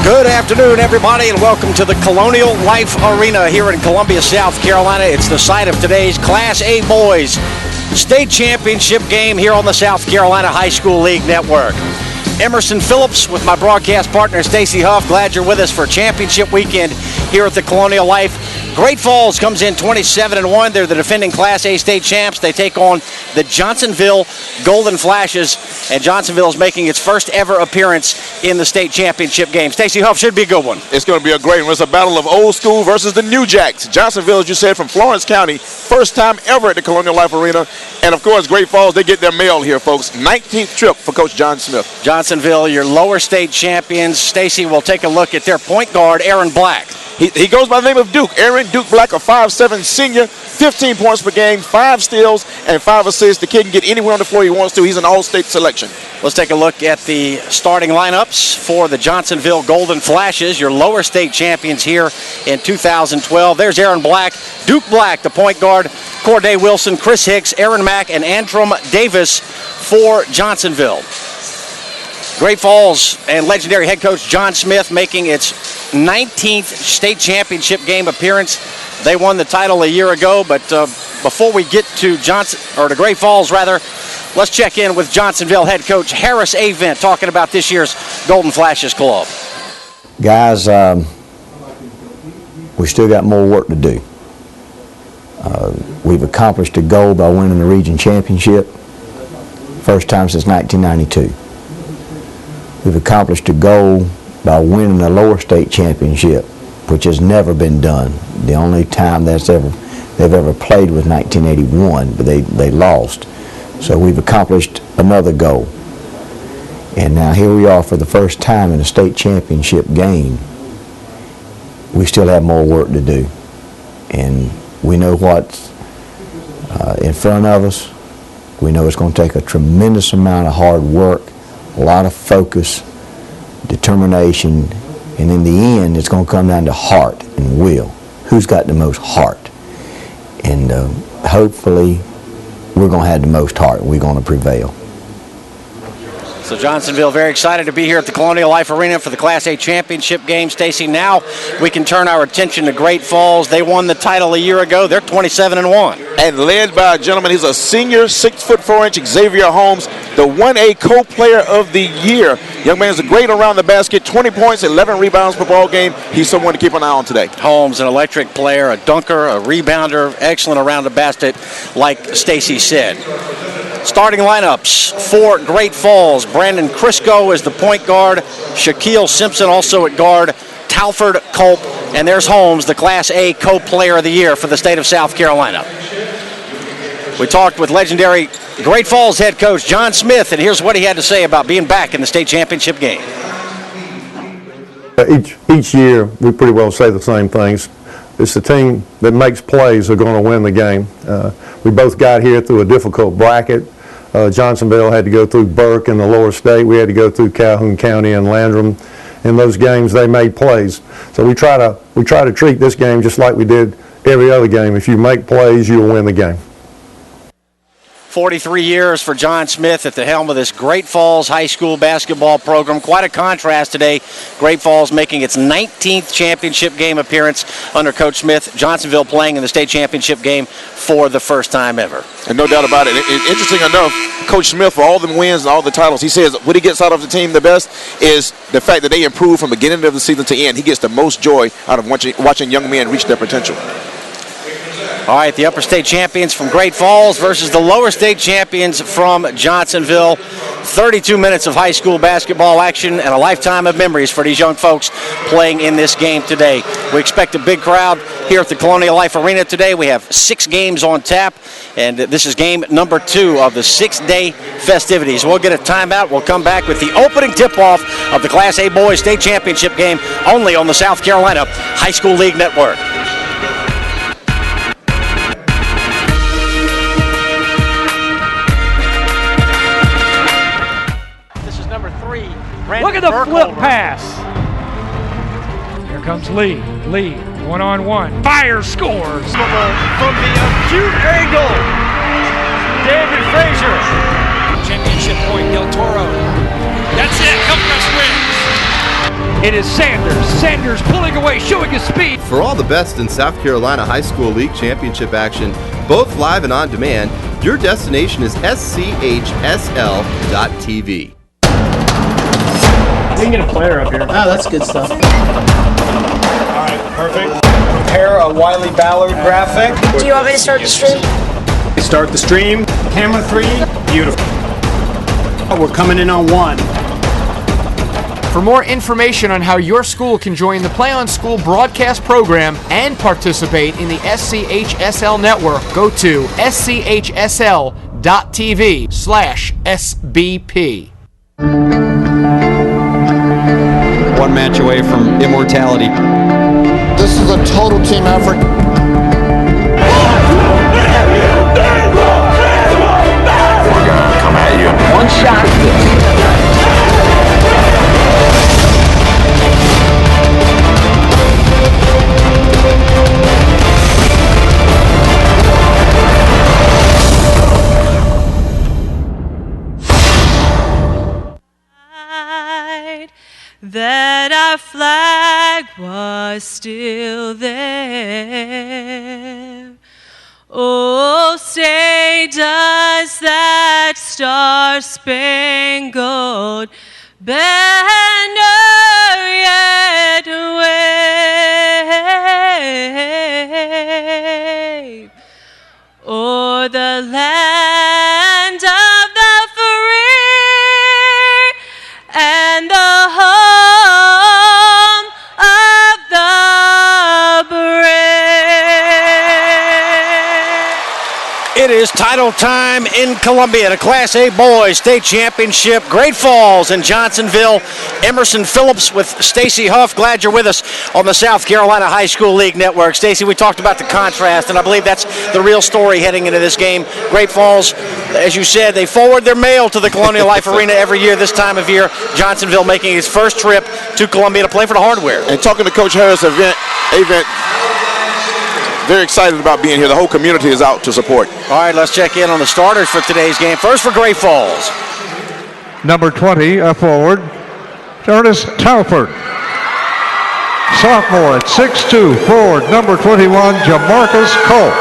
Good afternoon, everybody, and welcome to the Colonial Life Arena here in Columbia, South Carolina. It's the site of today's Class A Boys State Championship game here on the South Carolina High School League Network. Emerson Phillips with my broadcast partner, Stacy Huff. Glad you're with us for championship weekend here at the Colonial Life. Great Falls comes in 27-1. They're the defending Class A state champs. They take on the Johnsonville Golden Flashes, and Johnsonville is making its first ever appearance in the state championship game. Stacy Huff, should be a good one. It's going to be a great one. It's a battle of old school versus the new Jacks. Johnsonville, as you said, from Florence County, first time ever at the Colonial Life Arena. And, of course, Great Falls, they get their mail here, folks. 19th trip for Coach John Smith. Johnsonville, your lower state champions. Stacy, will take a look at their point guard, Aaron Black. He goes by the name of Duke. Aaron Duke Black, a 5'7" senior, 15 points per game, 5 steals, and 5 assists. The kid can get anywhere on the floor he wants to. He's an all-state selection. Let's take a look at the starting lineups for the Johnsonville Golden Flashes, your lower state champions here in 2012. There's Aaron Black, Duke Black, the point guard, Corday Wilson, Chris Hicks, Aaron Mack, and Antrim Davis for Johnsonville. Great Falls and legendary head coach John Smith making its 19th state championship game appearance. They won the title a year ago, but before we get to to Great Falls, let's check in with Johnsonville head coach Harris Avent talking about this year's Golden Flashes club. Guys, we still got more work to do. We've accomplished a goal by winning the region championship, first time since 1992. We've accomplished a goal by winning the lower state championship, which has never been done. The only time they've ever played was 1981, but they lost. So we've accomplished another goal. And now here we are for the first time in a state championship game. We still have more work to do. And we know what's in front of us. We know it's going to take a tremendous amount of hard work, a lot of focus, determination, and in the end, it's going to come down to heart and will. Who's got the most heart? And hopefully, we're going to have the most heart, and we're going to prevail. So Johnsonville very excited to be here at the Colonial Life Arena for the Class A championship game. Stacy, now we can turn our attention to Great Falls. They won the title a year ago. They're 27-1. And led by a gentleman, he's a senior, 6'4" Xavier Holmes, the 1A co-player of the year. Young man is a great around the basket, 20 points, 11 rebounds per ball game. He's someone to keep an eye on today. Holmes, an electric player, a dunker, a rebounder, excellent around the basket, like Stacy said. Starting lineups for Great Falls. Brandon Crisco is the point guard. Shaquille Simpson also at guard. Talford Culp. And there's Holmes, the Class A co-player of the year for the state of South Carolina. We talked with legendary Great Falls head coach John Smith, and here's what he had to say about being back in the state championship game. Each year, we pretty well say the same things. It's the team that makes plays that are going to win the game. We both got here through a difficult bracket. Johnsonville had to go through Burke in the lower state. We had to go through Calhoun County and Landrum. In those games, they made plays. So we try to treat this game just like we did every other game. If you make plays, you'll win the game. 43 years for John Smith at the helm of this Great Falls High School basketball program. Quite a contrast today. Great Falls making its 19th championship game appearance under Coach Smith. Johnsonville playing in the state championship game for the first time ever. And no doubt about it. Interesting enough, Coach Smith, for all the wins and all the titles, he says what he gets out of the team the best is the fact that they improve from beginning of the season to end. He gets the most joy out of watching young men reach their potential. All right, the upper state champions from Great Falls versus the lower state champions from Johnsonville. 32 minutes of high school basketball action and a lifetime of memories for these young folks playing in this game today. We expect a big crowd here at the Colonial Life Arena today. We have 6 games on tap, and this is game number 2 of the 6-day festivities. We'll get a timeout. We'll come back with the opening tip-off of the Class A Boys State Championship game only on the South Carolina High School League Network. Look at the flip pass. Here comes Lee. Lee, one-on-one. Fire scores. From the acute angle. David Frazier. Championship point, Del Toro. That's it. Hillcrest wins. It is Sanders. Sanders pulling away, showing his speed. For all the best in South Carolina High School League Championship action, both live and on demand, your destination is SCHSL.TV. We can get a player up here. Oh, that's good stuff. All right, perfect. Prepare a Wiley Ballard graphic. Do you want me to start the stream? Start the stream. Camera 3. Beautiful. We're coming in on 1. For more information on how your school can join the Play on School broadcast program and participate in the SCHSL network, go to SCHSL.TV/SBP. One match away from immortality. This is a total team effort. We're gonna come at you. One shot. That our flag was still there. Oh, say does that star-spangled banner yet wave o'er the land of the free and the home of the brave. It is title time in Columbia. The Class A Boys State Championship. Great Falls in Johnsonville. Emerson Phillips with Stacy Huff. Glad you're with us on the South Carolina High School League Network. Stacy, we talked about the contrast, and I believe that's the real story heading into this game. Great Falls, as you said, they forward their mail to the Colonial Life Arena every year this time of year. Johnsonville making his first trip to Columbia to play for the Hardware. And talking to Coach Harris, event very excited about being here. The whole community is out to support. All right, let's check in on the starters for today's game. First for Great Falls. Number 20, forward, Ernest Talford. Sophomore at 6'2", forward, number 21, Jamarcus Cole.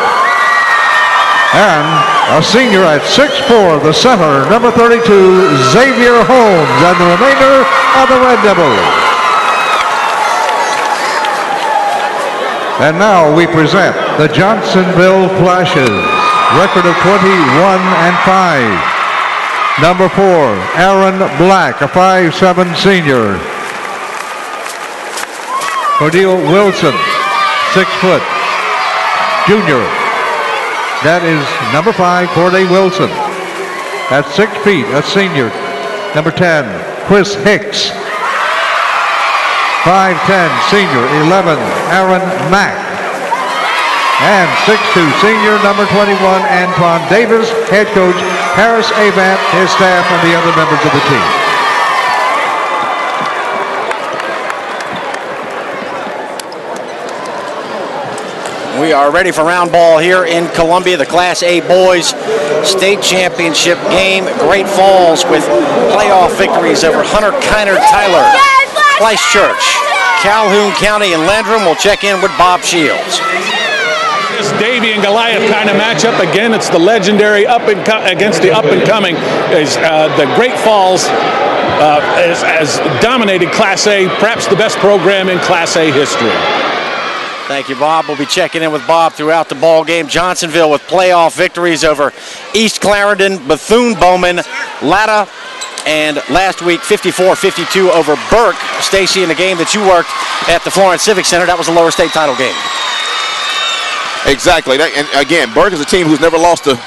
And a senior at 6'4", the center, number 32, Xavier Holmes, and the remainder of the Red Devils. And now we present the Johnsonville Flashes, record of 21-5. Number 4, Aaron Black, a 5'7" senior. Cordeal Wilson, 6 foot, junior. That is number 5, Corday Wilson. At 6 feet, a senior. Number 10, Chris Hicks. 5'10", senior. 11, Aaron Mack. And 6'2", senior, number 21, Antoine Davis. Head coach Harris Avant, his staff, and the other members of the team. We are ready for round ball here in Columbia, the Class A Boys State Championship game. Great Falls with playoff victories over Hunter Kiner Tyler, Christ Church, Calhoun County, and Landrum. We'll check in with Bob Shields. This Davy and Goliath kind of matchup. Again, it's the legendary against the up-and-coming. The Great Falls has dominated Class A, perhaps the best program in Class A history. Thank you, Bob. We'll be checking in with Bob throughout the ball game. Johnsonville with playoff victories over East Clarendon, Bethune-Bowman, Latta, and last week 54-52 over Burke. Stacy, in the game that you worked at the Florence Civic Center, that was a lower state title game. Exactly. And again, Burke is a team who's never lost a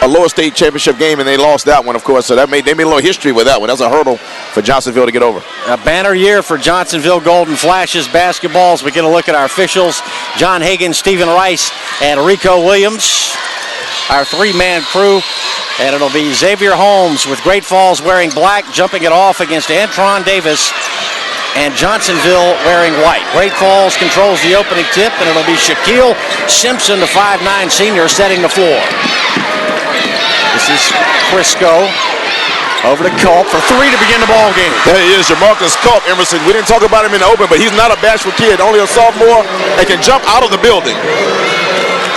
lower state championship game, and they lost that one, of course. So they made a little history with that one. That's a hurdle for Johnsonville to get over. A banner year for Johnsonville Golden Flashes basketball. As we get a look at our officials, John Hagan, Stephen Rice, and Rico Williams, our three-man crew. And it'll be Xavier Holmes with Great Falls wearing black, jumping it off against Antron Davis, and Johnsonville wearing white. Great Falls controls the opening tip, and it'll be Shaquille Simpson, the 5'9" senior, setting the floor. This is Frisco. Over to Culp for 3 to begin the ball game. There he is, Jamarcus Culp, Emerson. We didn't talk about him in the open, but he's not a bashful kid. Only a sophomore and can jump out of the building.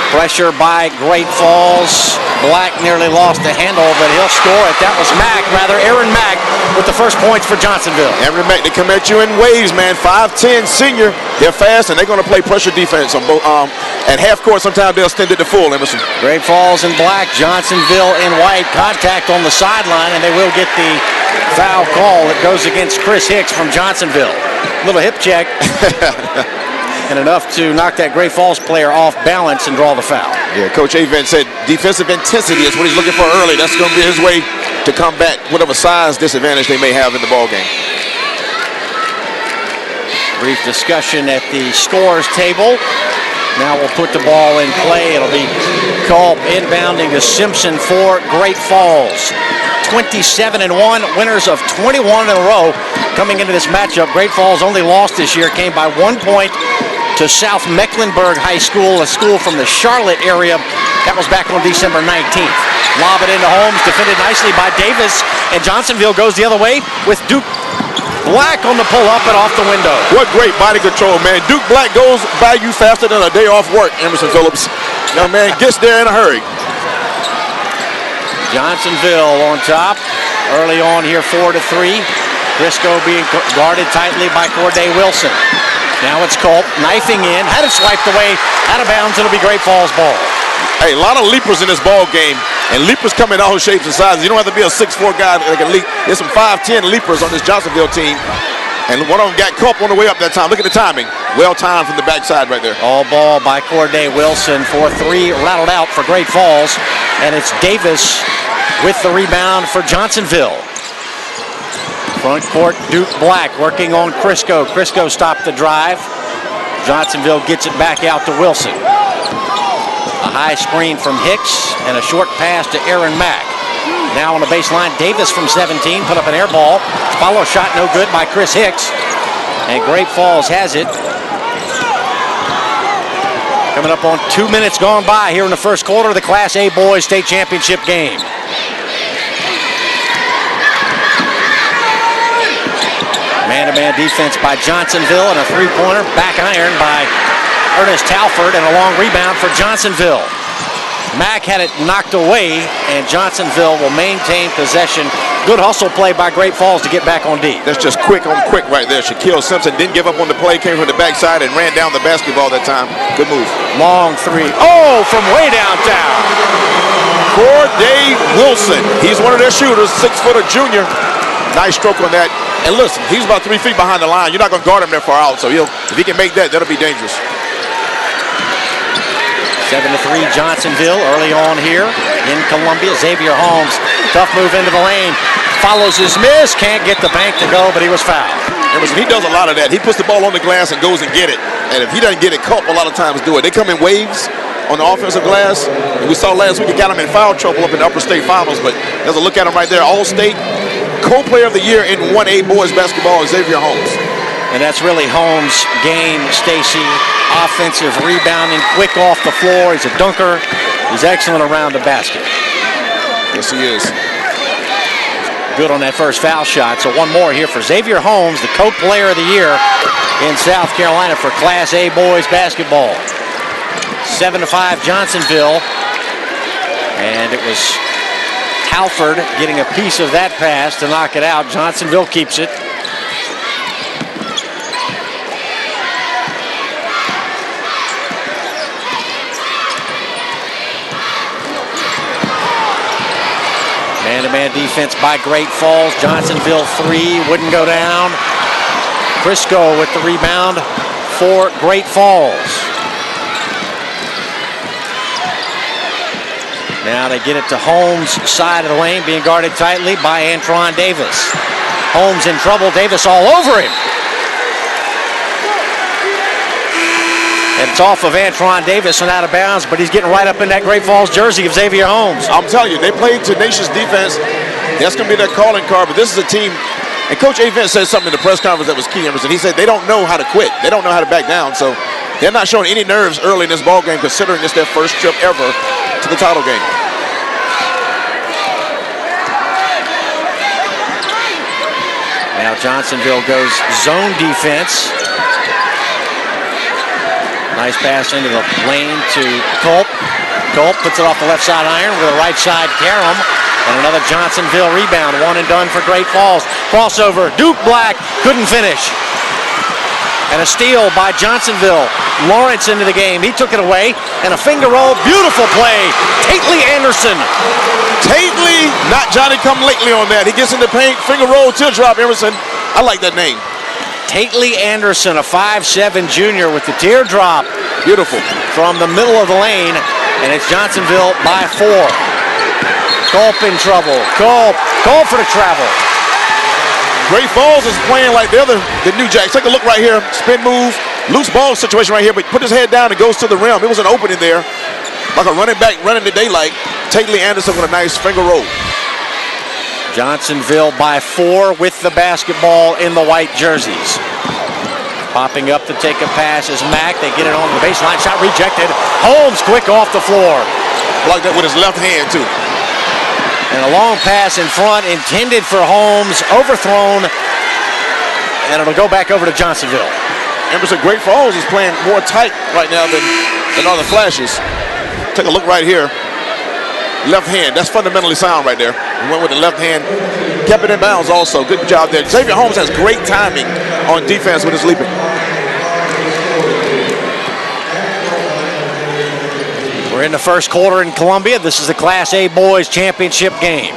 Pressure by Great Falls. Black nearly lost the handle, but he'll score it. That was Aaron Mack with the first points for Johnsonville. Aaron Mack, they come at you in waves, man. 5'10", senior. They're fast, and they're going to play pressure defense on both. At half court, sometimes they'll extend it to full, Emerson. Great Falls in black, Johnsonville in white. Contact on the sideline, and they will get the foul call that goes against Chris Hicks from Johnsonville. Little hip check. And enough to knock that Great Falls player off balance and draw the foul. Yeah, Coach Avent said defensive intensity is what he's looking for early. That's going to be his way to combat whatever size disadvantage they may have in the ball game. Brief discussion at the scores table. Now we'll put the ball in play. It'll be Culp inbounding to Simpson for Great Falls. 27-1, winners of 21 in a row coming into this matchup. Great Falls only lost this year, came by 1 point to South Mecklenburg High School, a school from the Charlotte area. That was back on December 19th. Lob it into Holmes, defended nicely by Davis, and Johnsonville goes the other way with Duke Black on the pull-up and off the window. What great body control, man. Duke Black goes by you faster than a day off work, Emerson Phillips. Young man gets there in a hurry. Johnsonville on top. Early on here, 4-3. Briscoe being guarded tightly by Corday Wilson. Now it's Culp knifing in. Had it swiped away out of bounds. It'll be Great Falls ball. Hey, a lot of leapers in this ball game. And leapers come in all shapes and sizes. You don't have to be a 6'4" guy that can leap. There's some 5'10" leapers on this Johnsonville team. And one of them got Culp on the way up that time. Look at the timing. Well timed from the backside right there. All ball by Corday Wilson for 3. Rattled out for Great Falls. And it's Davis with the rebound for Johnsonville. Front court, Duke Black working on Crisco. Crisco stopped the drive. Johnsonville gets it back out to Wilson. A high screen from Hicks and a short pass to Aaron Mack. Now on the baseline, Davis from 17 put up an air ball. Follow shot no good by Chris Hicks. And Great Falls has it. Coming up on 2 minutes gone by here in the first quarter of the Class A Boys State Championship game. Man-to-man defense by Johnsonville and a three-pointer. Back iron by Ernest Talford and a long rebound for Johnsonville. Mack had it knocked away, and Johnsonville will maintain possession. Good hustle play by Great Falls to get back on D. That's just quick on quick right there. Shaquille Simpson didn't give up on the play, came from the backside and ran down the basketball that time. Good move. Long three. Oh, from way downtown. Corday Wilson. He's one of their shooters, 6-footer junior. Nice stroke on that. And listen, he's about 3 feet behind the line. You're not going to guard him that far out, so if he can make that, that'll be dangerous. 7-3 Johnsonville early on here in Columbia. Xavier Holmes, tough move into the lane. Follows his miss, can't get the bank to go, but he was fouled. He does a lot of that. He puts the ball on the glass and goes and get it. And if he doesn't get it, Culp a lot of times do it. They come in waves on the offensive glass. And we saw last week he got him in foul trouble up in the upper state finals, but there's a look at him right there. All-state co-player of the year in 1A boys basketball is Xavier Holmes. And that's really Holmes' game, Stacy. Offensive rebounding, quick off the floor. He's a dunker. He's excellent around the basket. Yes, he is. Good on that first foul shot. So one more here for Xavier Holmes, the co-player of the year in South Carolina for Class A boys basketball. 7-5 Johnsonville. And it was Halford getting a piece of that pass to knock it out. Johnsonville keeps it. Man-to-man defense by Great Falls. Johnsonville 3, wouldn't go down. Crisco with the rebound for Great Falls. Now they get it to Holmes' side of the lane, being guarded tightly by Antron Davis. Holmes in trouble, Davis all over him. And it's off of Antron Davis and out of bounds, but he's getting right up in that Great Falls jersey of Xavier Holmes. I'm telling you, they played tenacious defense. That's going to be their calling card, but this is a team. And Coach Avent said something in the press conference that was key, Emerson. He said they don't know how to quit. They don't know how to back down. So they're not showing any nerves early in this ball game, considering it's their first trip ever to the title game. Now Johnsonville goes zone defense. Nice pass into the lane to Culp. Culp puts it off the left side iron with a right side carom. And another Johnsonville rebound. One and done for Great Falls. Crossover. Duke Black couldn't finish. And a steal by Johnsonville. Lawrence into the game. He took it away. And a finger roll. Beautiful play. Tately Anderson. Tately, not Johnny come lately on that. He gets in the paint. Finger roll, teardrop, Emerson. I like that name. Tately Anderson, a 5'7" junior with the teardrop. Beautiful. From the middle of the lane. And it's Johnsonville by 4. Culp in trouble. Culp for the travel. Great Falls is playing like the New Jacks. Take a look right here. Spin move. Loose ball situation right here, but put his head down and goes to the rim. It was an opening there. Like a running back running the daylight. Tately Anderson with a nice finger roll. Johnsonville by 4 with the basketball in the white jerseys. Popping up to take a pass is Mack. They get it on the baseline. Shot rejected. Holmes quick off the floor. Like that with his left hand too. And a long pass in front intended for Holmes, overthrown, and it'll go back over to Johnsonville. Emerson, Great Falls is playing more tight right now than other Flashes. Take a look right here. Left hand, that's fundamentally sound right there. He went with the left hand, kept it in bounds also. Good job there. Xavier Holmes has great timing on defense with his leaping. We're in the first quarter in Columbia. This is the Class A Boys Championship game.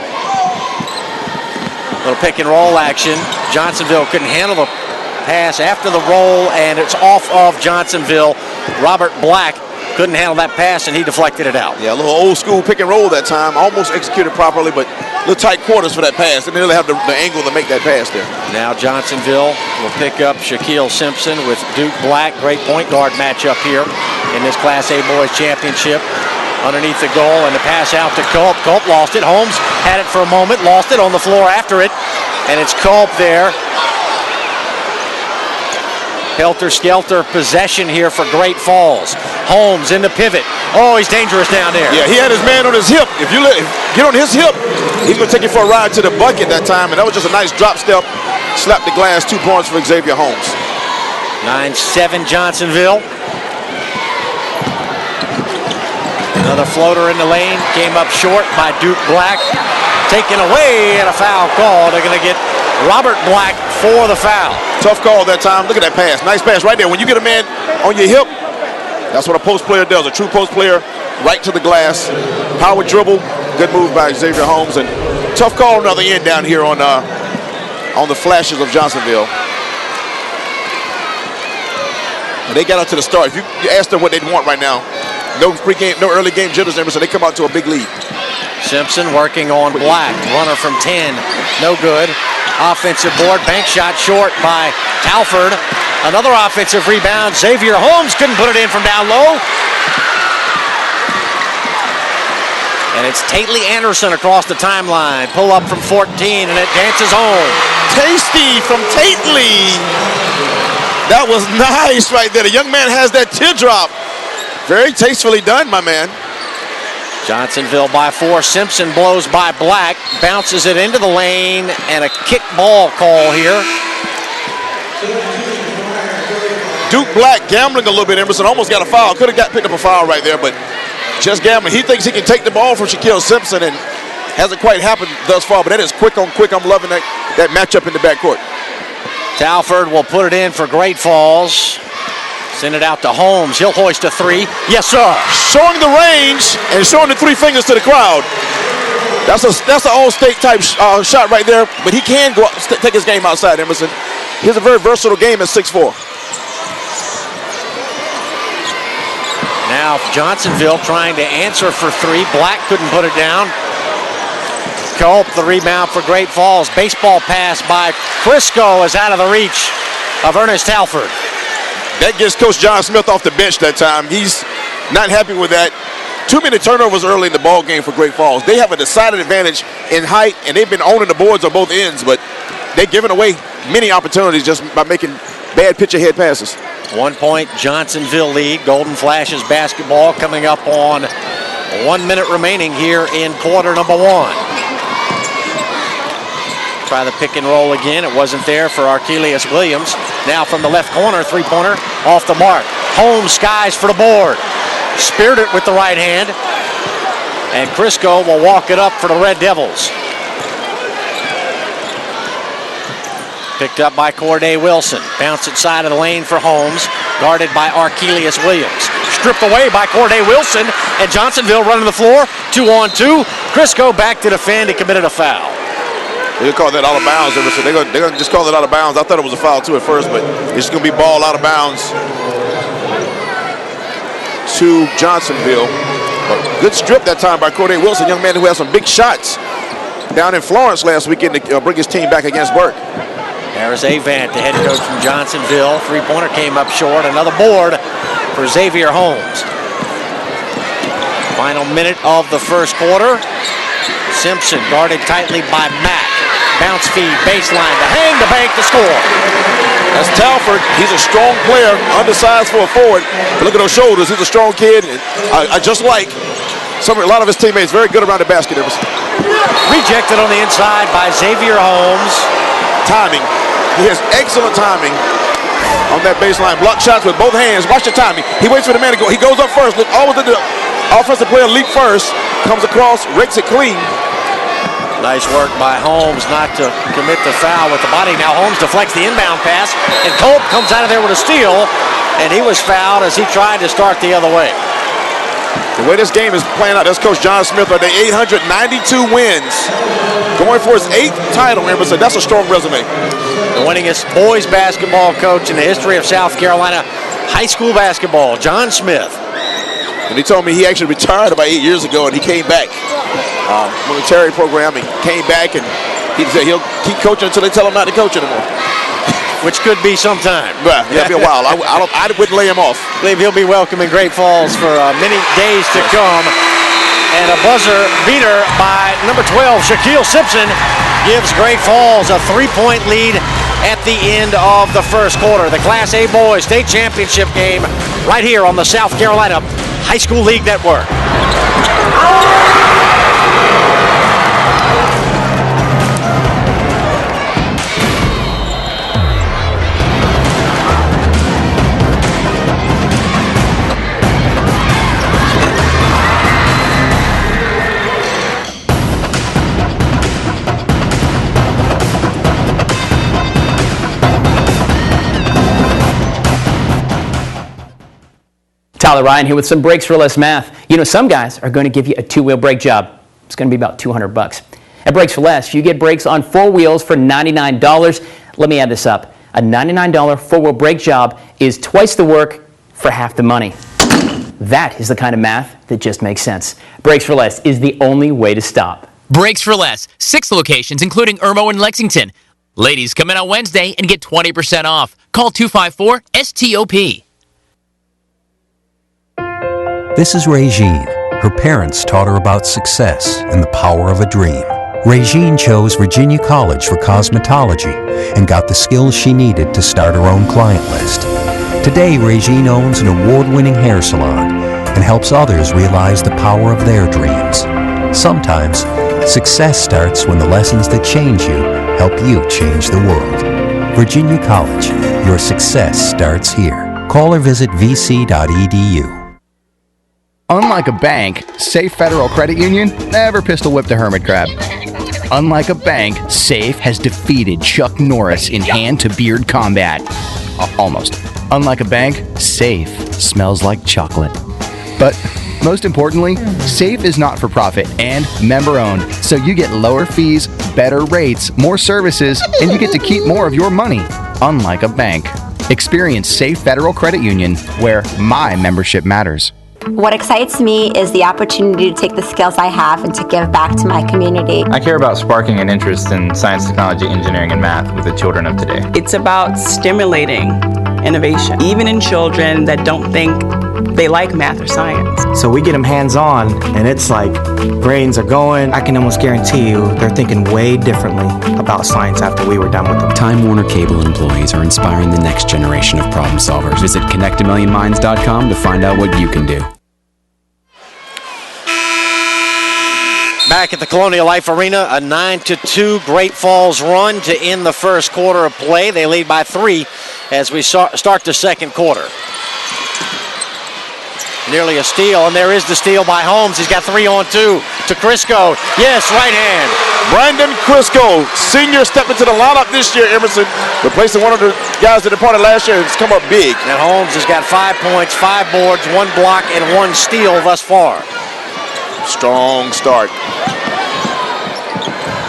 Little pick and roll action. Johnsonville couldn't handle the pass after the roll, and it's off of Johnsonville. Robert Black couldn't handle that pass, and he deflected it out. Yeah, a little old school pick and roll that time. Almost executed properly, but little tight quarters for that pass. They didn't really have the angle to make that pass there. Now Johnsonville will pick up Shaquille Simpson with Duke Black. Great point guard matchup here in this Class A Boys Championship. Underneath the goal, and the pass out to Culp. Culp lost it. Holmes had it for a moment, lost it on the floor after it, and it's Culp there. Helter-skelter possession here for Great Falls. Holmes in the pivot. Oh, he's dangerous down there. Yeah, he had his man on his hip. If you get on his hip, he's going to take you for a ride to the bucket that time, and that was just a nice drop step. Slapped the glass, 2 points for Xavier Holmes. 9-7 Johnsonville. Another floater in the lane, came up short by Duke Black. Taken away and a foul call. They're going to get Robert Black for the foul. Tough call that time. Look at that pass. Nice pass right there. When you get a man on your hip, that's what a post player does. A true post player, right to the glass. Power dribble. Good move by Xavier Holmes. And tough call on the other end down here on the Flashes of Johnsonville. And they got out to the start. If you ask them what they'd want right now, no early game jitters, so they come out to a big lead. Simpson working on Black. Runner from 10. No good. Offensive board. Bank shot short by Talford. Another offensive rebound. Xavier Holmes couldn't put it in from down low. And it's Tately Anderson across the timeline. Pull up from 14, and it dances home. Tasty from Tately. That was nice right there. The young man has that teardrop. Very tastefully done, my man. Johnsonville by 4. Simpson blows by Black. Bounces it into the lane, and a kick ball call here. Duke Black gambling a little bit, Emerson. Almost got a foul. Could have picked up a foul right there, but just gambling. He thinks he can take the ball from Shaquille Simpson, and hasn't quite happened thus far, but that is quick on quick. I'm loving that matchup in the backcourt. Talford will put it in for Great Falls. Send it out to Holmes. He'll hoist a 3. Yes, sir. Showing the range and showing the 3 fingers to the crowd. That's an all-state type shot right there, but he can go take his game outside, Emerson. He's a very versatile game at 6'4". Now Johnsonville trying to answer for 3. Black couldn't put it down. Culp, the rebound for Great Falls. Baseball pass by Crisco is out of the reach of Ernest Talford. That gets Coach John Smith off the bench that time. He's not happy with that. Too many turnovers early in the ball game for Great Falls. They have a decided advantage in height, and they've been owning the boards on both ends, but they've given away many opportunities just by making bad pitch ahead passes. 1 point Johnsonville lead. Golden Flashes basketball coming up on 1 minute remaining here in quarter number 1. Try the pick and roll again. It wasn't there for Archelius Williams. Now from the left corner, three-pointer off the mark. Holmes skies for the board. Speared it with the right hand. And Crisco will walk it up for the Red Devils. Picked up by Corday Wilson. Bounce it side of the lane for Holmes. Guarded by Archelius Williams. Stripped away by Corday Wilson. And Johnsonville running the floor. 2-on-2. Crisco back to defend. He committed a foul. They'll call that out of bounds. They're going to just call it out of bounds. I thought it was a foul too at first, but it's going to be ball out of bounds to Johnsonville. A good strip that time by Corday Wilson, young man who had some big shots down in Florence last weekend to bring his team back against Burke. Harris Avant, the head coach from Johnsonville. Three-pointer came up short. Another board for Xavier Holmes. Final minute of the first quarter. Simpson guarded tightly by Mack. Bounce feed, baseline to hang the bank to score. That's Talford. He's a strong player, undersized for a forward. But look at those shoulders. He's a strong kid. I just like a lot of his teammates. Very good around the basket. Rejected on the inside by Xavier Holmes. Timing. He has excellent timing on that baseline. Block shots with both hands. Watch the timing. He waits for the man to go. He goes up first. Look, always the offensive player leap first. Comes across, rakes it clean. Nice work by Holmes not to commit the foul with the body. Now Holmes deflects the inbound pass, and Culp comes out of there with a steal, and he was fouled as he tried to start the other way. The way this game is playing out, that's Coach John Smith are the 892 wins. Going for his 8th title, Emerson. That's a strong resume. The winningest boys basketball coach in the history of South Carolina high school basketball, John Smith. And he told me he actually retired about 8 years ago, and he came back. Military program, and came back, and he said he'll keep coaching until they tell him not to coach anymore. Which could be some time. Yeah, it'll be a while. I wouldn't lay him off. I believe he'll be welcome in Great Falls for many days to come. And a buzzer beater by number 12, Shaquille Simpson, gives Great Falls a 3-point lead at the end of the first quarter. The Class A Boys State Championship game right here on the South Carolina High School League Network. Tyler Ryan here with some Breaks for Less math. You know, some guys are going to give you a 2-wheel brake job. It's going to be about $200. At Breaks for Less, you get brakes on 4 wheels for $99. Let me add this up. A $99 4-wheel brake job is twice the work for half the money. That is the kind of math that just makes sense. Breaks for Less is the only way to stop. Breaks for Less, 6 locations, including Irmo and Lexington. Ladies, come in on Wednesday and get 20% off. Call 254-STOP. This is Regine. Her parents taught her about success and the power of a dream. Regine chose Virginia College for cosmetology and got the skills she needed to start her own client list. Today, Regine owns an award-winning hair salon and helps others realize the power of their dreams. Sometimes, success starts when the lessons that change you help you change the world. Virginia College, your success starts here. Call or visit vc.edu. Unlike a bank, Safe Federal Credit Union never pistol-whipped a hermit crab. Unlike a bank, Safe has defeated Chuck Norris in hand-to-beard combat. Almost. Unlike a bank, Safe smells like chocolate. But most importantly, Safe is not for profit and member-owned, so you get lower fees, better rates, more services, and you get to keep more of your money. Unlike a bank. Experience Safe Federal Credit Union, where my membership matters. What excites me is the opportunity to take the skills I have and to give back to my community. I care about sparking an interest in science, technology, engineering, and math with the children of today. It's about stimulating innovation, even in children that don't think they like math or science. So we get them hands-on, and it's like brains are going. I can almost guarantee you they're thinking way differently about science after we were done with them. Time Warner Cable employees are inspiring the next generation of problem solvers. Visit connectamillionminds.com to find out what you can do. Back at the Colonial Life Arena, a 9-2 Great Falls run to end the first quarter of play. They lead by 3 as we start the second quarter. Nearly a steal, and there is the steal by Holmes. He's got 3 on 2 to Crisco. Yes, right hand. Brandon Crisco, senior, stepped into the lineup this year, Emerson, replacing one of the guys that departed last year. It's come up big. And Holmes has got 5 points, 5 boards, 1 block, and 1 steal thus far. Strong start.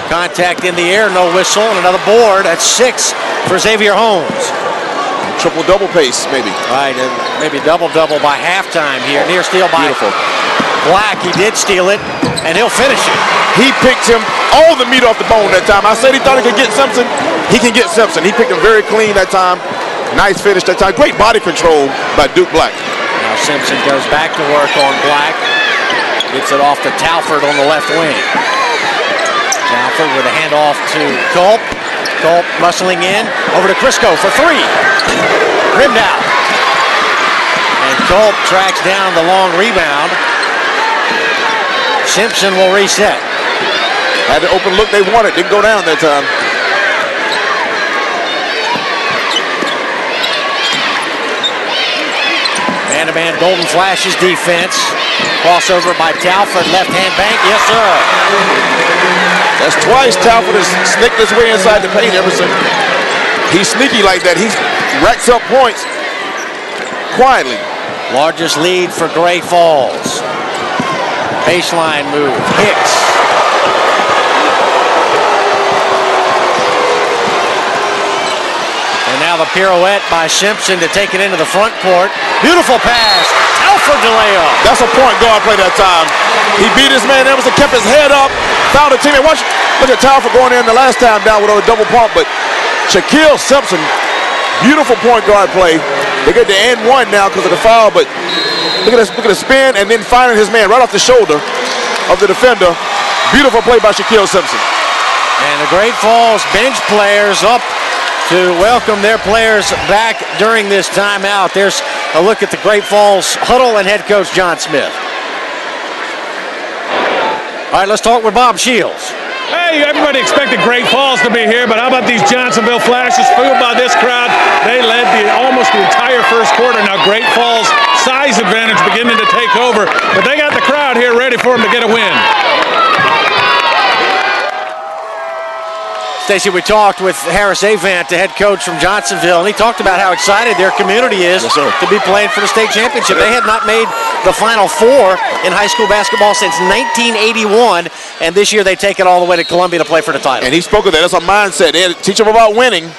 Contact in the air, no whistle, and another board. That's 6 for Xavier Holmes. Triple-double pace, maybe. Right, and maybe double-double by halftime here. Near steal by Beautiful. Black. He did steal it, and he'll finish it. He picked him all the meat off the bone that time. I said he thought he could get Simpson. He can get Simpson. He picked him very clean that time. Nice finish that time. Great body control by Duke Black. Now Simpson goes back to work on Black. Gets it off to Talford on the left wing. Talford with a handoff to Culp. Culp muscling in. Over to Crisco for 3. Rimmed out. And Culp tracks down the long rebound. Simpson will reset. Had the open look they wanted. Didn't go down that time. Man-to-man Golden Flashes defense. Crossover by Talford. Left-hand bank. Yes, sir. That's twice Talford has sneaked his way inside the paint, Emerson. He's sneaky like that. He racks up points quietly. Largest lead for Great Falls. Baseline move. Hicks. And now the pirouette by Simpson to take it into the front court. Beautiful pass. Talford to lay up. That's a point guard play that time. He beat his man Emerson, kept his head up, found a teammate. Look at Talford going in the last time down with a double pump, but Shaquille Simpson, beautiful point guard play. They get the and one now because of the foul, but look at the spin and then finding his man right off the shoulder of the defender. Beautiful play by Shaquille Simpson. And the Great Falls bench players up to welcome their players back during this timeout. There's a look at the Great Falls huddle and head coach John Smith. All right, let's talk with Bob Shields. Hey, everybody expected Great Falls to be here, but how about these Johnsonville Flashes? Fueled by this crowd, they led almost the entire first quarter. Now Great Falls' size advantage beginning to take over, but they got the crowd here ready for them to get a win. Stacey, we talked with Harris Avant, the head coach from Johnsonville, and he talked about how excited their community is to be playing for the state championship. They had not made the Final Four in high school basketball since 1981, and this year they take it all the way to Columbia to play for the title. And he spoke of that. That's a mindset. They had to teach them about winning.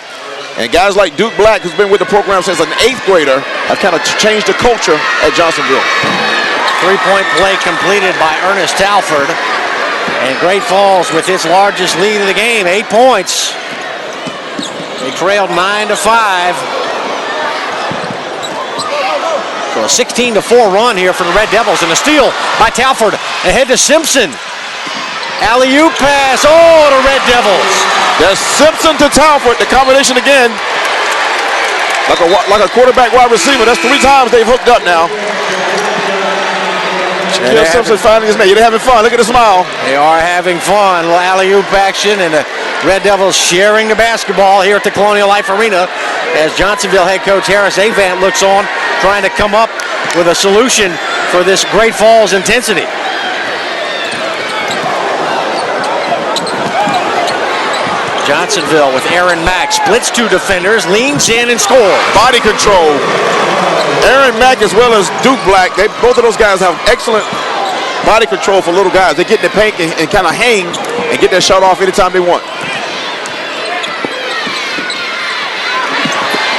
And guys like Duke Black, who's been with the program since an 8th grader, have kind of changed the culture at Johnsonville. 3-point play completed by Ernest Talford. And Great Falls with its largest lead of the game, 8 points. They trailed 9-5. So a 16-4 run here for the Red Devils, and a steal by Talford ahead to Simpson. Alley-oop pass, to Red Devils. There's Simpson to Talford, the combination again. Like a quarterback wide receiver. That's 3 times they've hooked up now. Shaquille Simpson finding his man. They're having fun. Look at the smile. They are having fun. A little alley-oop action, and the Red Devils sharing the basketball here at the Colonial Life Arena as Johnsonville head coach Harris Avant looks on, trying to come up with a solution for this Great Falls intensity. Johnsonville with Aaron Mack splits 2 defenders, leans in and scores. Body control. Aaron Mack as well as Duke Black, both of those guys have excellent body control for little guys. They get in the paint and kind of hang and get their shot off anytime they want.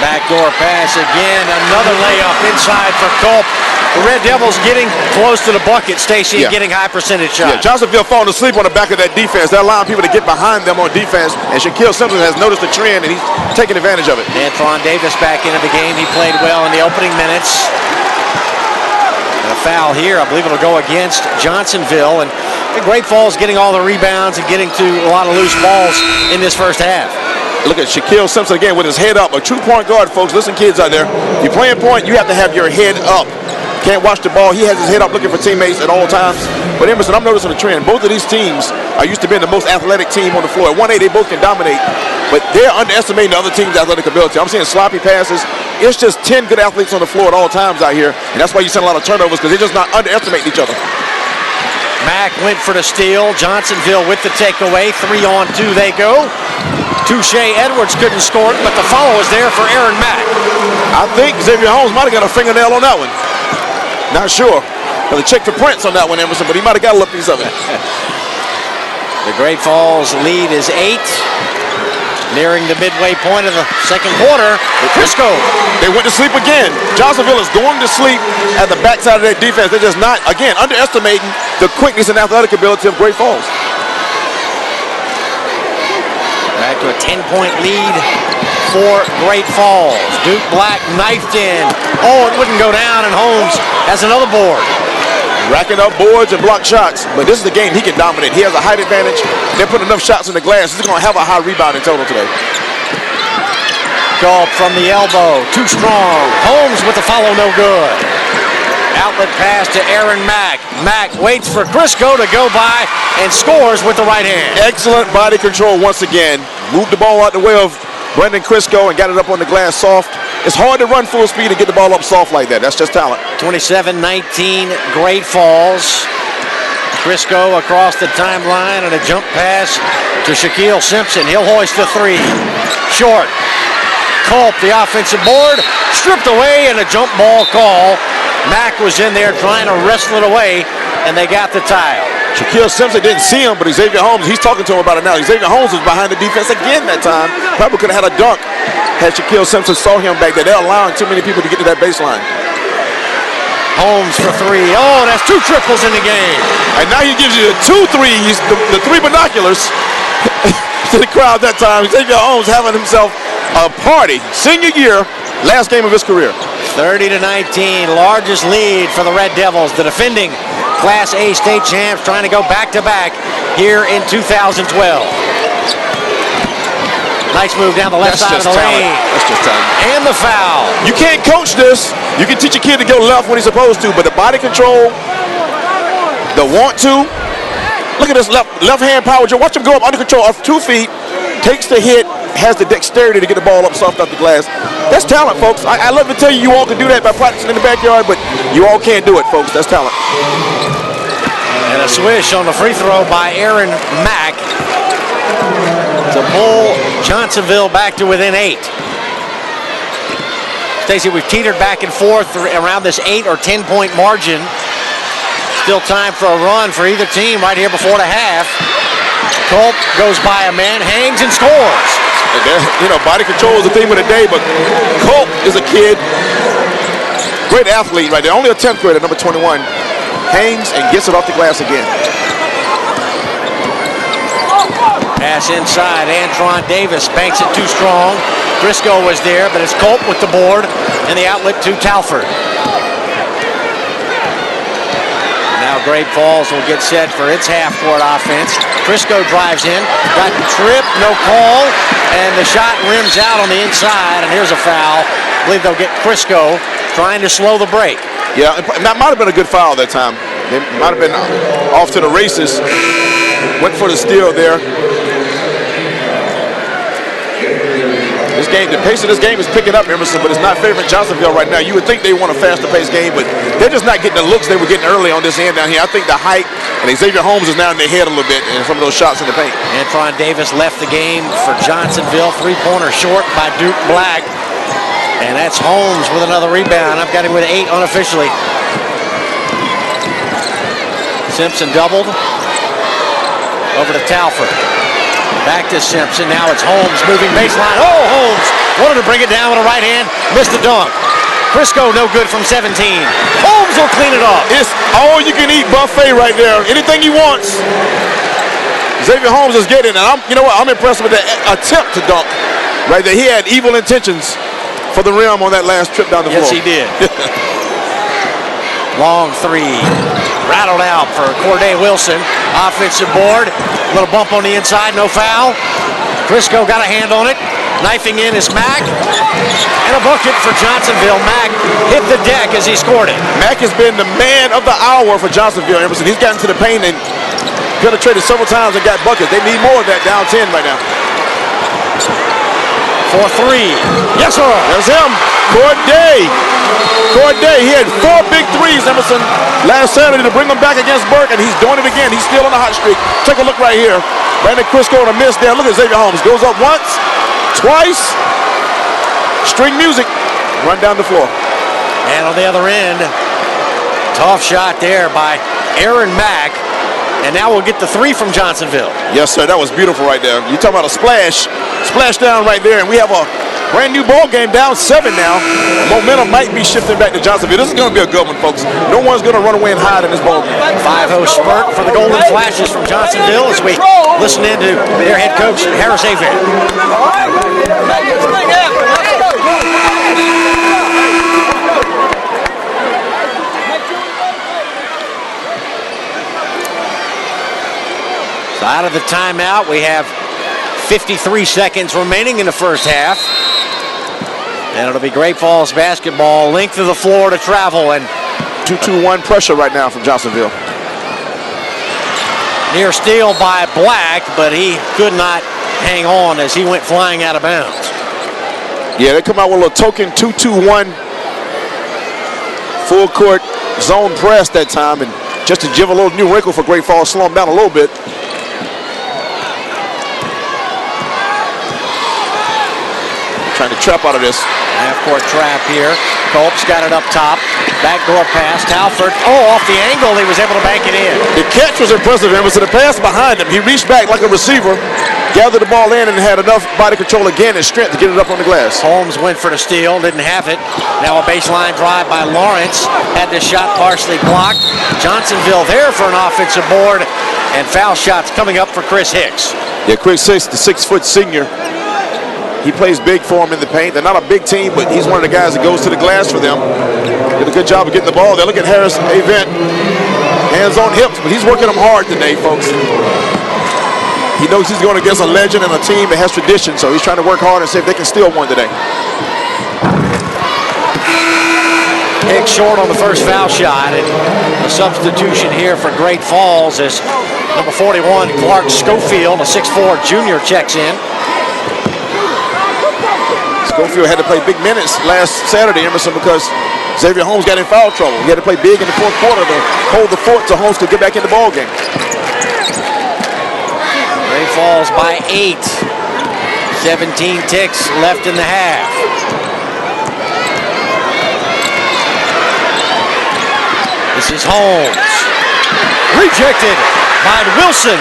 Backdoor pass again, another layup inside for Culp. The Red Devils getting close to the bucket, Stacey, and getting high percentage shots. Yeah, Johnsonville falling asleep on the back of that defense. They're allowing people to get behind them on defense, and Shaquille Simpson has noticed the trend, and he's taking advantage of it. Antoine Davis back into the game. He played well in the opening minutes. And a foul here. I believe it'll go against Johnsonville, and the Great Falls getting all the rebounds and getting to a lot of loose balls in this first half. Look at Shaquille Simpson again with his head up. A true point guard, folks. Listen, kids out there. If you're playing point, you have to have your head up. can't watch the ball. He has his head up looking for teammates at all times. But Emerson, I'm noticing a trend. Both of these teams are used to being the most athletic team on the floor. At 1A, they both can dominate, but they're underestimating the other team's athletic ability. I'm seeing sloppy passes. It's just 10 good athletes on the floor at all times out here, and that's why you see a lot of turnovers, because they're just not underestimating each other. Mack went for the steal. Johnsonville with the takeaway. 3-on-2 they go. Touche Edwards couldn't score it, but the follow is there for Aaron Mack. I think Xavier Holmes might have got a fingernail on that one. Not sure. Well, check for prints on that one, Emerson, but he might have got a little piece of it. The Great Falls lead is 8. Nearing the midway point of the second quarter. Crisco. They went to sleep again. Johnsonville is going to sleep at the backside of that defense. They're just not, again, underestimating the quickness and athletic ability of Great Falls. Back to a 10-point lead for Great Falls. Duke Black knifed in. Oh, it wouldn't go down, and Holmes has another board. Racking up boards and block shots, but this is the game he can dominate. He has a height advantage. They're putting enough shots in the glass. He's going to have a high rebounding total today. Gulp from the elbow, too strong. Holmes with the follow, no good. Outlet pass to Aaron Mack. Mack waits for Crisco to go by and scores with the right hand. Excellent body control once again. Moved the ball out the way of Brendan Crisco and got it up on the glass soft. It's hard to run full speed and get the ball up soft like that. That's just talent. 27-19 Great Falls. Crisco across the timeline and a jump pass to Shaquille Simpson. He'll hoist the 3. Short. Culp, the offensive board, stripped away and a jump ball call. Mack was in there trying to wrestle it away, and they got the tile. Shaquille Simpson didn't see him, but Xavier Holmes, he's talking to him about it now. Xavier Holmes was behind the defense again that time. Probably could have had a dunk had Shaquille Simpson saw him back there. They're allowing too many people to get to that baseline. Holmes for 3. Oh, that's 2 triples in the game. And now he gives you the 2 threes, the 3 binoculars to the crowd that time. Xavier Holmes having himself a party. Senior year, last game of his career. 30-19, largest lead for the Red Devils. The defending Class A state champs trying to go back-to-back here in 2012. Nice move down the left side of the lane. That's just talent. And the foul. You can't coach this. You can teach a kid to go left when he's supposed to, but the body control, the want to. Look at this left hand power. Watch him go up under control off 2 feet, takes the hit, has the dexterity to get the ball up soft off the glass. That's talent, folks. I love to tell you all can do that by practicing in the backyard, but you all can't do it, folks. That's talent. And a swish on the free throw by Aaron Mack to pull Johnsonville back to within 8. Stacey, we've teetered back and forth around this 8 or 10 point margin. Still time for a run for either team right here before the half. Culp goes by a man, hangs and scores. You know, body control is the theme of the day, but Culp is a kid, great athlete right there. Only a 10th grader, number 21. Hangs and gets it off the glass again. Pass inside, Antron Davis banks it too strong. Crisco was there, but it's Culp with the board and the outlet to Talford. Now Great Falls will get set for its half-court offense. Crisco drives in, got tripped, no call, and the shot rims out on the inside, and here's a foul. I believe they'll get Crisco trying to slow the break. Yeah, that might have been a good foul that time. They might have been off to the races. Went for the steal there. This game, the pace of this game is picking up, Emerson, but it's not favoring Johnsonville right now. You would think they want a faster-paced game, but they're just not getting the looks they were getting early on this end down here. I think the height and Xavier Holmes is now in their head a little bit in some of those shots in the paint. Antron Davis left the game for Johnsonville. 3-pointer short by Duke Black. And that's Holmes with another rebound. I've got him with 8 unofficially. Simpson doubled. Over to Talford. Back to Simpson. Now it's Holmes moving baseline. Oh, Holmes wanted to bring it down with a right hand. Missed the dunk. Crisco no good from 17. Holmes will clean it up. It's all-you-can-eat buffet right there. Anything he wants. Xavier Holmes is getting it. And you know what? I'm impressed with the attempt to dunk right there. He had evil intentions for the rim on that last trip down the floor. Yes, he did. Long 3. Rattled out for Corday Wilson. Offensive board. A little bump on the inside. No foul. Crisco got a hand on it. Knifing in is Mack. And a bucket for Johnsonville. Mack hit the deck as he scored it. Mack has been the man of the hour for Johnsonville, Emerson. He's gotten to the paint and penetrated several times and got buckets. They need more of that down 10 right now. For three. Yes, sir. There's him. Corday, he had 4 big threes, Emerson, last Saturday to bring them back against Burke, and he's doing it again. He's still on a hot streak. Take a look right here. Brandon Crisco on a miss there. Look at Xavier Holmes. Goes up once, twice. String music. Run down the floor. And on the other end, tough shot there by Aaron Mack. And now we'll get the three from Johnsonville. Yes, sir. That was beautiful right there. You're talking about a splash down right there, and we have a brand new ball game down 7 now. Momentum might be shifting back to Johnsonville. This is going to be a good one, folks. No one's going to run away and hide in this ball game. 5-0 spurt for the Golden Flashes from Johnsonville as we listen in to their head coach, Harris Avent. So out of the timeout, we have 53 seconds remaining in the first half. And it'll be Great Falls basketball, length of the floor to travel, and 2-2-1 pressure right now from Johnsonville. Near steal by Black, but he could not hang on as he went flying out of bounds. Yeah, they come out with a little token 2-2-1 full court zone press that time, and just to give a little new wrinkle for Great Falls, slow them down a little bit. Trying to trap out of this. Half-court trap here. Culp's got it up top. Backdoor pass. Talford. Oh, off the angle. He was able to bank it in. The catch was impressive. It was the pass behind him. He reached back like a receiver, gathered the ball in, and had enough body control again and strength to get it up on the glass. Holmes went for the steal. Didn't have it. Now a baseline drive by Lawrence. Had this shot partially blocked. Johnsonville there for an offensive board. And foul shots coming up for Chris Hicks. Yeah, Chris Hicks, the 6-foot senior. He plays big for him in the paint. They're not a big team, but he's one of the guys that goes to the glass for them. Did a good job of getting the ball there. Look at Harris Avent. Hands on hips, but he's working them hard today, folks. He knows he's going against a legend and a team that has tradition, so he's trying to work hard and see if they can steal one today. Hicks short on the first foul shot, and a substitution here for Great Falls as number 41, Clark Schofield, a 6'4 junior, checks in. Schofield had to play big minutes last Saturday, Emerson, because Xavier Holmes got in foul trouble. He had to play big in the fourth quarter to hold the fort so Holmes could get back in the ball game. Great Falls by 8. 17 ticks left in the half. This is Holmes. Rejected by Wilson.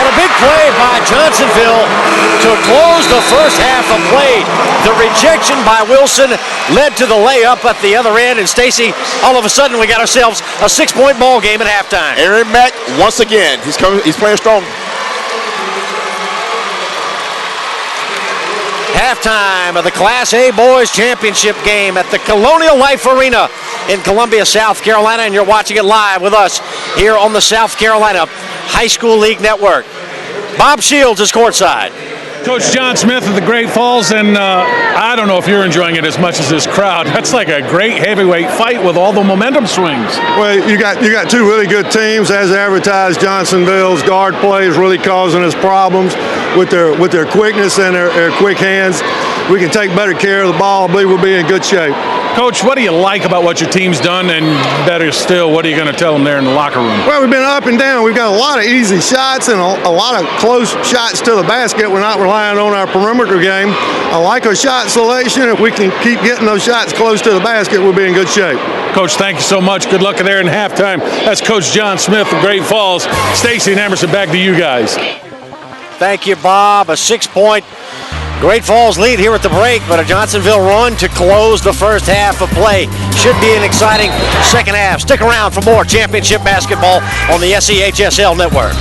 And a big play by Johnsonville to close the first half of play. The rejection by Wilson led to the layup at the other end. And Stacy, all of a sudden we got ourselves a 6-point ball game at halftime. Aaron Mack once again. He's playing strong. Halftime of the Class A Boys Championship game at the Colonial Life Arena in Columbia, South Carolina, and you're watching it live with us here on the South Carolina High School League Network. Bob Shields is courtside. Coach John Smith of the Great Falls, and I don't know if you're enjoying it as much as this crowd. That's like a great heavyweight fight with all the momentum swings. Well, you got two really good teams, as advertised. Johnsonville's guard play is really causing us problems with their quickness and their quick hands. We can take better care of the ball. I believe we'll be in good shape. Coach, what do you like about what your team's done, and better still, what are you going to tell them there in the locker room? Well, we've been up and down. We've got a lot of easy shots and a lot of close shots to the basket. We're not relying on our perimeter game. I like our shot selection. If we can keep getting those shots close to the basket, we'll be in good shape. Coach, thank you so much. Good luck there in halftime. That's Coach John Smith of Great Falls. Stacy and Emerson, back to you guys. Thank you, Bob. A 6-point Great Falls lead here at the break, but a Johnsonville run to close the first half of play. Should be an exciting second half. Stick around for more championship basketball on the SCHSL network.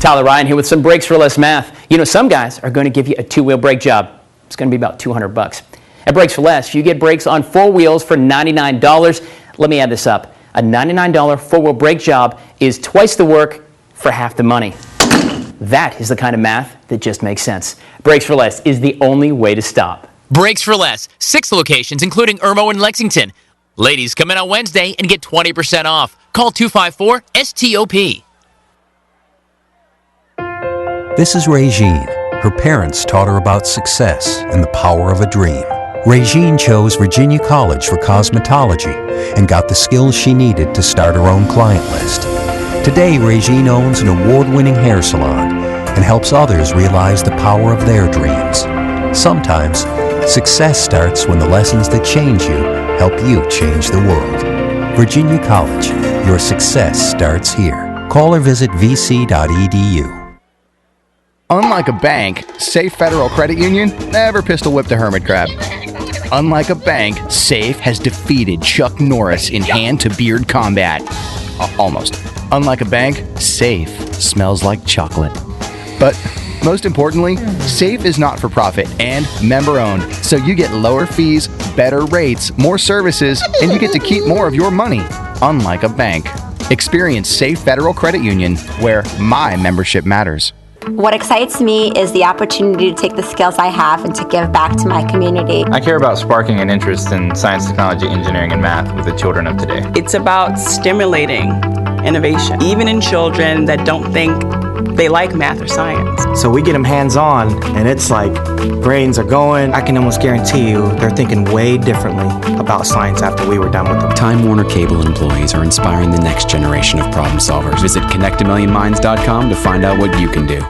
Tyler Ryan here with some breaks for less math. You know, some guys are going to give you a 2-wheel brake job. It's going to be about $200. At Brakes for Less, you get brakes on 4 wheels for $99. Let me add this up. A $99 four-wheel brake job is twice the work for half the money. That is the kind of math that just makes sense. Brakes for Less is the only way to stop. Brakes for Less, 6 locations, including Irmo and Lexington. Ladies, come in on Wednesday and get 20% off. Call 254-STOP. This is Regine. Her parents taught her about success and the power of a dream. Regine chose Virginia College for cosmetology and got the skills she needed to start her own client list. Today, Regine owns an award-winning hair salon and helps others realize the power of their dreams. Sometimes, success starts when the lessons that change you help you change the world. Virginia College, your success starts here. Call or visit vc.edu. Unlike a bank, Safe Federal Credit Union never pistol whipped a hermit crab. Unlike a bank, Safe has defeated Chuck Norris in hand-to-beard combat. Almost. Unlike a bank, Safe smells like chocolate. But most importantly, Safe is not for profit and member-owned, so you get lower fees, better rates, more services, and you get to keep more of your money. Unlike a bank. Experience Safe Federal Credit Union, where my membership matters. What excites me is the opportunity to take the skills I have and to give back to my community. I care about sparking an interest in science, technology, engineering, and math with the children of today. It's about stimulating innovation, even in children that don't think they like math or science. So we get them hands-on, and it's like brains are going. I can almost guarantee you they're thinking way differently about science after we were done with them. Time Warner Cable employees are inspiring the next generation of problem solvers. Visit connectamillionminds.com to find out what you can do.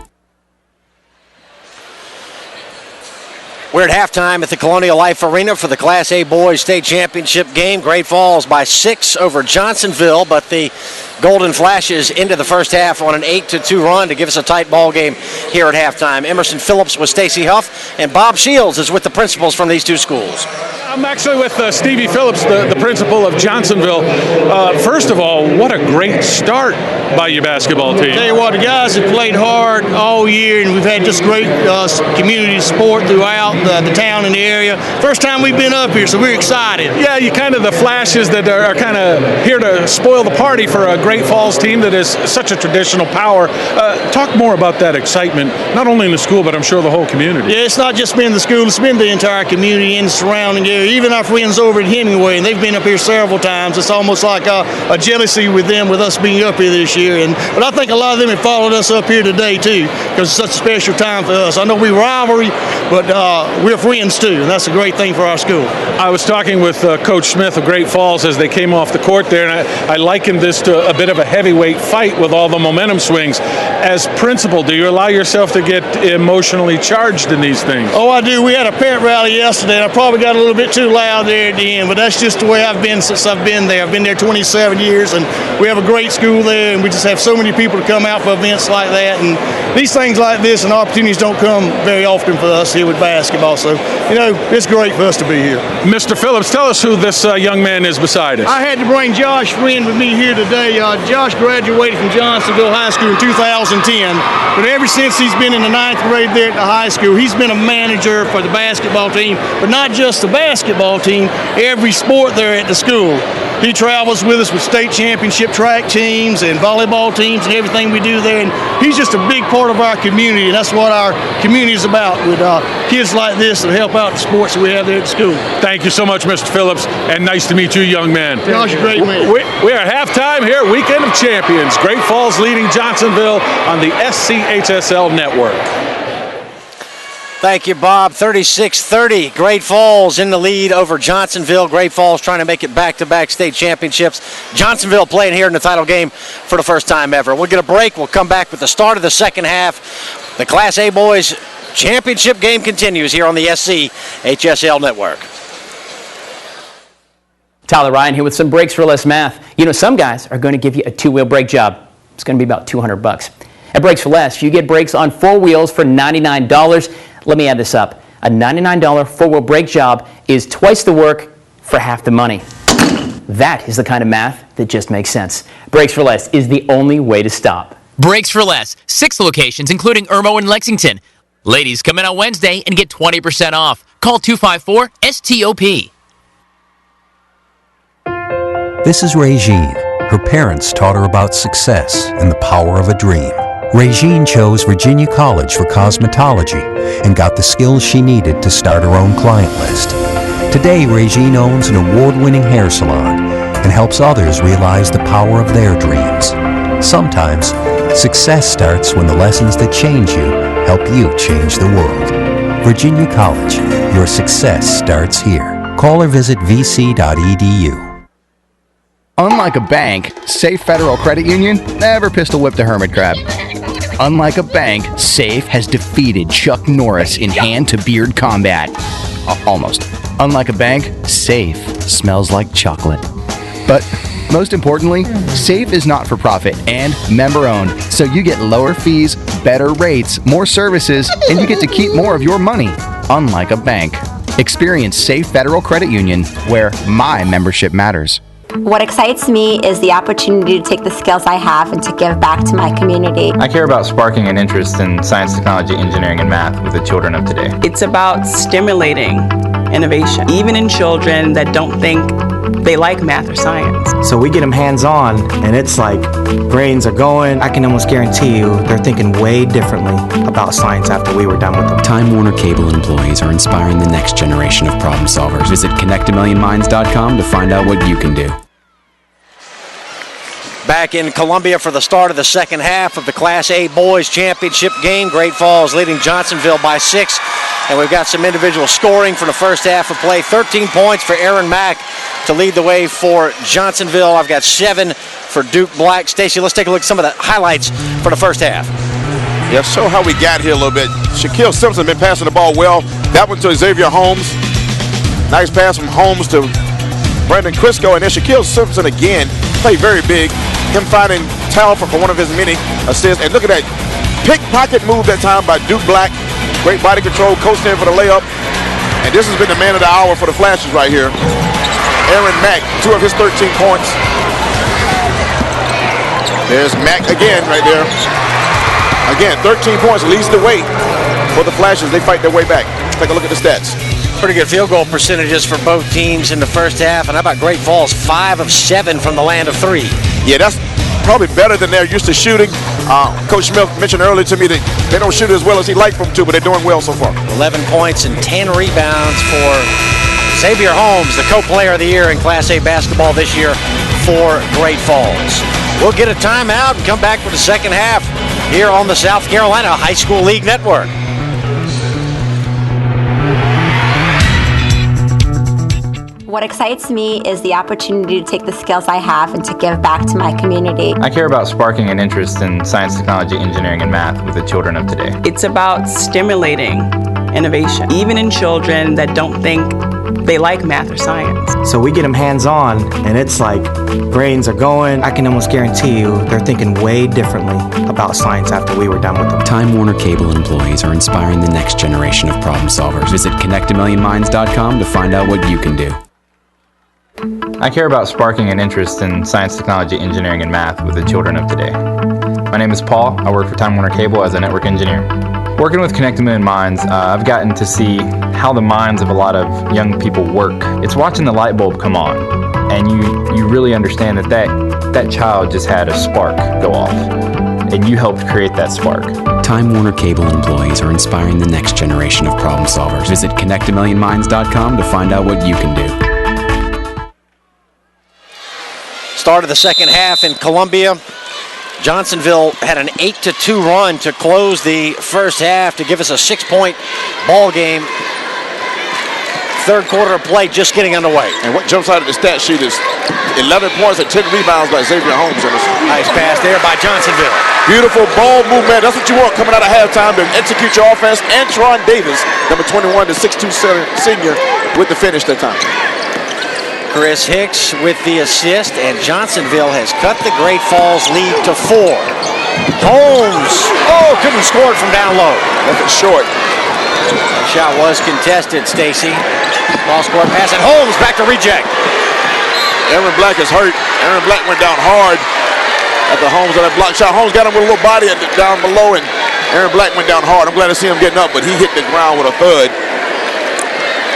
We're at halftime at the Colonial Life Arena for the Class A Boys State Championship game. Great Falls by 6 over Johnsonville, but the Golden Flashes into the first half on an 8-2 run to give us a tight ball game here at halftime. Emerson Phillips with Stacy Huff, and Bob Shields is with the principals from these two schools. I'm actually with Stevie Phillips, the principal of Johnsonville. First of all, what a great start by your basketball team. Tell you what, the guys have played hard all year, and we've had just great community support throughout the town and the area. First time we've been up here, so we're excited. Yeah, you kind of the flashes that are kind of here to spoil the party for a Great Falls team that is such a traditional power. Talk more about that excitement, not only in the school, but I'm sure the whole community. Yeah, it's not just been the school, it's been the entire community and the surrounding area. Even our friends over at Hemingway, and they've been up here several times. It's almost like a jealousy with them, with us being up here this year. But I think a lot of them have followed us up here today, too, because it's such a special time for us. I know we rivalry, but we're friends, too, and that's a great thing for our school. I was talking with Coach Smith of Great Falls as they came off the court there, and I likened this to a bit of a heavyweight fight with all the momentum swings. As principal, do you allow yourself to get emotionally charged in these things? Oh, I do. We had a parent rally yesterday, and I probably got a little bit too loud there at the end, but that's just the way I've been since I've been there. I've been there 27 years, and we have a great school there, and we just have so many people to come out for events like that, and these things like this and opportunities don't come very often for us here with basketball, so, you know, it's great for us to be here. Mr. Phillips, tell us who this young man is beside us. I had to bring Josh Friend with me here today. Josh graduated from Johnsonville High School in 2010, but ever since he's been in the 9th grade there at the high school, he's been a manager for the basketball team, but not just the basketball team, every sport there at the school. He travels with us with state championship track teams and volleyball teams and everything we do there, and he's just a big part of our community, and that's what our community is about, with kids like this that help out the sports that we have there at the school. Thank you so much, Mr. Phillips, and nice to meet you, young man. Josh, a great man. We are halftime here, Weekend of Champions. Great Falls leading Johnsonville on the SCHSL network. Thank you, Bob. 36-30. Great Falls in the lead over Johnsonville. Great Falls trying to make it back-to-back state championships. Johnsonville playing here in the title game for the first time ever. We'll get a break. We'll come back with the start of the second half. The Class A Boys championship game continues here on the SCHSL network. Tyler Ryan here with some Brakes for Less math. You know, some guys are going to give you a two-wheel brake job. It's going to be about $200. At Brakes for Less, you get brakes on 4 wheels for $99. Let me add this up. A $99 four-wheel brake job is twice the work for half the money. That is the kind of math that just makes sense. Brakes for Less is the only way to stop. Brakes for Less, 6 locations, including Irmo and Lexington. Ladies, come in on Wednesday and get 20% off. Call 254-STOP. This is Regine. Her parents taught her about success and the power of a dream. Regine chose Virginia College for cosmetology and got the skills she needed to start her own client list. Today, Regine owns an award-winning hair salon and helps others realize the power of their dreams. Sometimes, success starts when the lessons that change you help you change the world. Virginia College, your success starts here. Call or visit vc.edu. Unlike a bank, Safe Federal Credit Union never pistol whipped a hermit crab. Unlike a bank, Safe has defeated Chuck Norris in hand-to-beard combat. Almost. Unlike a bank, Safe smells like chocolate. But most importantly, Safe is not for profit and member-owned, so you get lower fees, better rates, more services, and you get to keep more of your money. Unlike a bank. Experience Safe Federal Credit Union, where my membership matters. What excites me is the opportunity to take the skills I have and to give back to my community. I care about sparking an interest in science, technology, engineering, and math with the children of today. It's about stimulating innovation, even in children that don't think they like math or science. So we get them hands-on, and it's like brains are going. I can almost guarantee you they're thinking way differently about science after we were done with them. Time Warner Cable employees are inspiring the next generation of problem solvers. Visit connectamillionminds.com to find out what you can do. Back in Columbia for the start of the second half of the Class A Boys Championship game. Great Falls leading Johnsonville by 6. And we've got some individual scoring for the first half of play. 13 points for Aaron Mack to lead the way for Johnsonville. I've got 7 for Duke Black. Stacy, let's take a look at some of the highlights for the first half. Yeah, show how we got here a little bit. Shaquille Simpson been passing the ball well. That one to Xavier Holmes. Nice pass from Holmes to Brandon Crisco. And then Shaquille Simpson again played very big. Him finding Talford for one of his many assists. And look at that pickpocket move that time by Duke Black. Great body control, coasting in for the layup. And this has been the man of the hour for the Flashes right here. Aaron Mack, 2 of his 13 points. There's Mack again right there. Again, 13 points leads the way for the Flashes. They fight their way back. Take a look at the stats. Pretty good field goal percentages for both teams in the first half. And how about Great Falls? 5 of 7 from the land of 3. Yeah, that's probably better than they're used to shooting. Coach Smith mentioned earlier to me that they don't shoot as well as he'd like them to, but they're doing well so far. 11 points and 10 rebounds for Xavier Holmes, the co-player of the year in Class A basketball this year for Great Falls. We'll get a timeout and come back for the second half here on the South Carolina High School League Network. What excites me is the opportunity to take the skills I have and to give back to my community. I care about sparking an interest in science, technology, engineering, and math with the children of today. It's about stimulating innovation, even in children that don't think they like math or science. So we get them hands-on, and it's like brains are going. I can almost guarantee you they're thinking way differently about science after we were done with them. Time Warner Cable employees are inspiring the next generation of problem solvers. Visit connectamillionminds.com to find out what you can do. I care about sparking an interest in science, technology, engineering, and math with the children of today. My name is Paul. I work for Time Warner Cable as a network engineer. Working with Connect a Million Minds, I've gotten to see how the minds of a lot of young people work. It's watching the light bulb come on, and you really understand that child just had a spark go off, and you helped create that spark. Time Warner Cable employees are inspiring the next generation of problem solvers. Visit connectamillionminds.com to find out what you can do. Start of the second half in Columbia. Johnsonville had an 8-2 run to close the first half to give us a 6-point ball game. Third quarter of play just getting underway. And what jumps out of the stat sheet is 11 points and 10 rebounds by Xavier Holmes. Nice pass there by Johnsonville. Beautiful ball movement. That's what you want coming out of halftime to execute your offense. And Tron Davis, number 21, the 6'2" senior, with the finish that time. Chris Hicks with the assist, and Johnsonville has cut the Great Falls lead to 4. Holmes, couldn't score it from down low. Left it short. The shot was contested, Stacy. Cross-court pass, and Holmes back to reject. Aaron Black is hurt. Aaron Black went down hard after Holmes on that block shot. Holmes got him with a little body down below, and Aaron Black went down hard. I'm glad to see him getting up, but he hit the ground with a thud.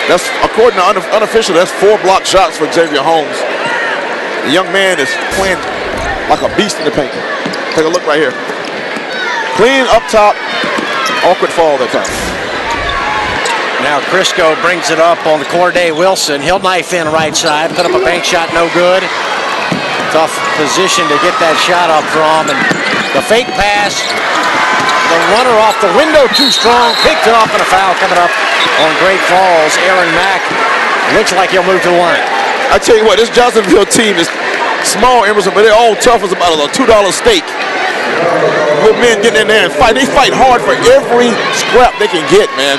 That's, according to unofficial, that's 4 block shots for Xavier Holmes. The young man is playing like a beast in the paint. Take a look right here. Clean up top. Awkward fall that time. Now Crisco brings it up on the Corday Wilson. He'll knife in right side. Put up a bank shot, no good. Tough position to get that shot up from. And the fake pass. The runner off the window too strong. Picked it up and a foul coming up on Great Falls. Aaron Mack looks like he'll move to the line. I tell you what, this Johnsonville team is small, Emerson, but they're all tough as about a $2 steak. Good men getting in there and fight. They fight hard for every scrap they can get, man.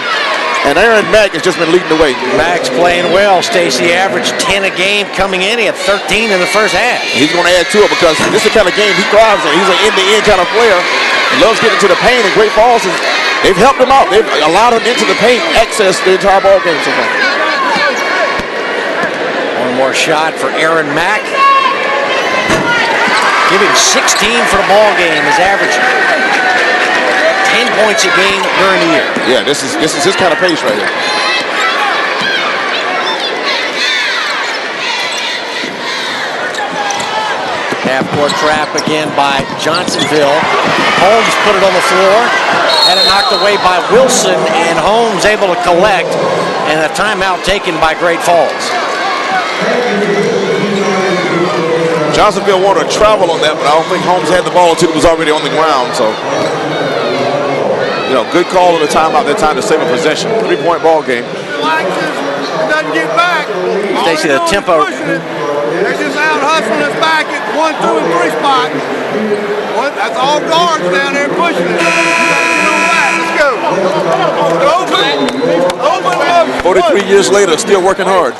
And Aaron Mack has just been leading the way. Mack's playing well. Stacy averaged 10 a game coming in. He had 13 in the first half. He's going to add to it because this is the kind of game he thrives in. He's an end-to-end kind of player. He loves getting to the paint, and Great Falls, they've helped him out. They've allowed him into the paint, access the entire ball game so far. One more shot for Aaron Mack. Give him 16 for the ball game. His average 10 points a game during the year. Yeah, this is his kind of pace right here. Half-court trap again by Johnsonville. Holmes put it on the floor. Had it knocked away by Wilson, and Holmes able to collect. And a timeout taken by Great Falls. Johnsonville wanted to travel on that, but I don't think Holmes had the ball until it was already on the ground. So, good call on the timeout that time to save a possession. 3-point ball game. Doesn't get back. Stacy, the tempo. They're just out hustling us back at 1, 2, and 3 spot. That's all guards down there pushing it. Let's go. Open. 43 years later, still working hard.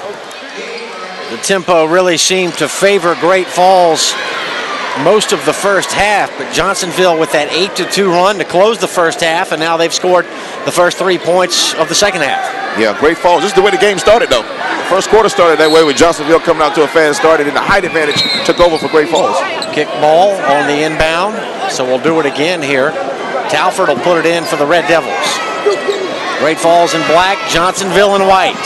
The tempo really seemed to favor Great Falls most of the first half, but Johnsonville with that 8-2 run to close the first half, and now they've scored the first 3 points of the second half. Yeah, Great Falls. This is the way the game started, though. The first quarter started that way with Johnsonville coming out to a fast start, and then the height advantage took over for Great Falls. Kick ball on the inbound, so we'll do it again here. Talford will put it in for the Red Devils. Great Falls in black, Johnsonville in white.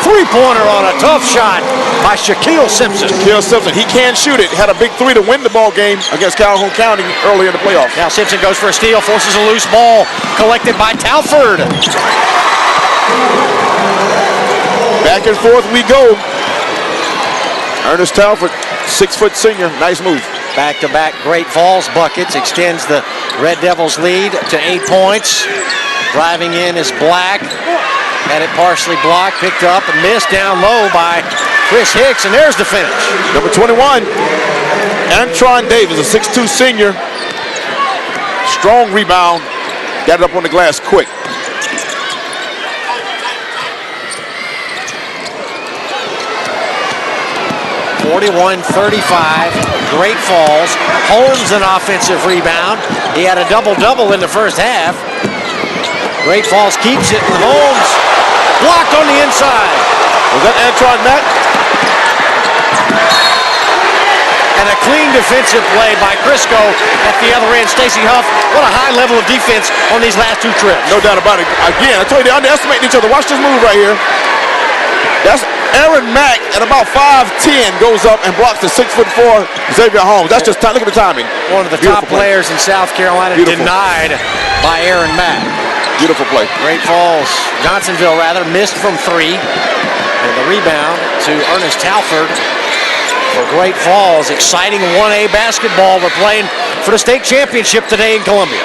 Three-pointer on a tough shot by Shaquille Simpson. Shaquille Simpson, he can shoot it. Had a big 3 to win the ball game against Calhoun County earlier in the playoffs. Now Simpson goes for a steal, forces a loose ball, collected by Talford. Back and forth we go. Ernest Talford, 6-foot senior, nice move. Back-to-back Great Falls buckets, extends the Red Devils lead to 8 points. Driving in is Black. Had it partially blocked, picked up, and missed down low by Chris Hicks, and there's the finish. Number 21, Antron Davis, a 6'2 senior. Strong rebound, got it up on the glass quick. (41-35), Great Falls. Holmes an offensive rebound. He had a double-double in the first half. Great Falls keeps it, and Holmes blocked on the inside. Was that Antron Mack? And a clean defensive play by Crisco at the other end. Stacy Huff, what a high level of defense on these last 2 trips. No doubt about it. Again, I told you they underestimate each other. Watch this move right here. That's Aaron Mack at about 5'10" goes up and blocks the 6'4" Xavier Holmes. That's just time. Look at the timing. One of the top players in South Carolina. Beautiful. Denied by Aaron Mack. Beautiful play. Great Falls, Johnsonville rather, missed from 3. And the rebound to Ernest Talford for Great Falls. Exciting 1A basketball. We're playing for the state championship today in Columbia.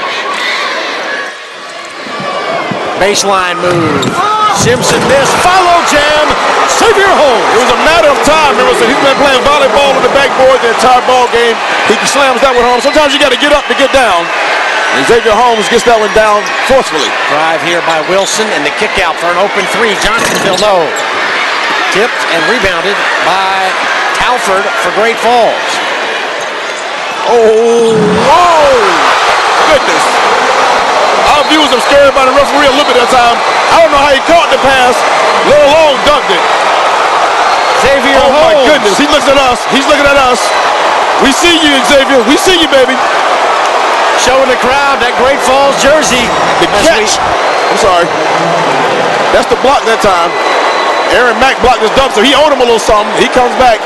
Baseline move. Simpson missed. Follow jam. Xavier Holmes. It was a matter of time. Remember, so he's been playing volleyball on the backboard the entire ball game. He slams that one home. Sometimes you got to get up to get down. And Xavier Holmes gets that one down forcefully. Drive here by Wilson, and the kick out for an open 3. Johnsonville low. Tipped and rebounded by Talford for Great Falls. Oh, whoa! Goodness. Our viewers are scared by the referee a little bit at that time. I don't know how he caught the pass, let alone dunked it. Xavier Holmes. Oh my goodness, he looks at us. He's looking at us. We see you, Xavier. We see you, baby. Showing the crowd that Great Falls jersey. The catch. I'm sorry. That's the block that time. Aaron Mack blocked his dunk, so he owed him a little something. He comes back.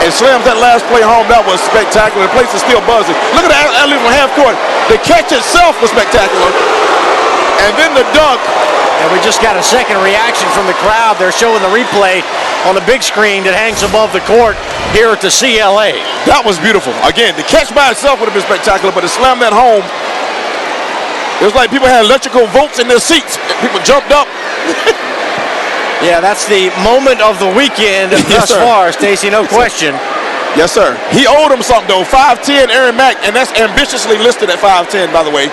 and slams that last play home. That was spectacular. The place is still buzzing. Look at that alley from half court. The catch itself was spectacular. And then the dunk. And we just got a second reaction from the crowd. They're showing the replay on the big screen that hangs above the court here at the CLA. That was beautiful. Again, the catch by itself would have been spectacular, but to slam that home, it was like people had electrical volts in their seats. People jumped up. Yeah, that's the moment of the weekend thus far, Stacy, no question. Yes, sir. He owed him something, though. 5'10", Aaron Mack, and that's ambitiously listed at 5'10", by the way.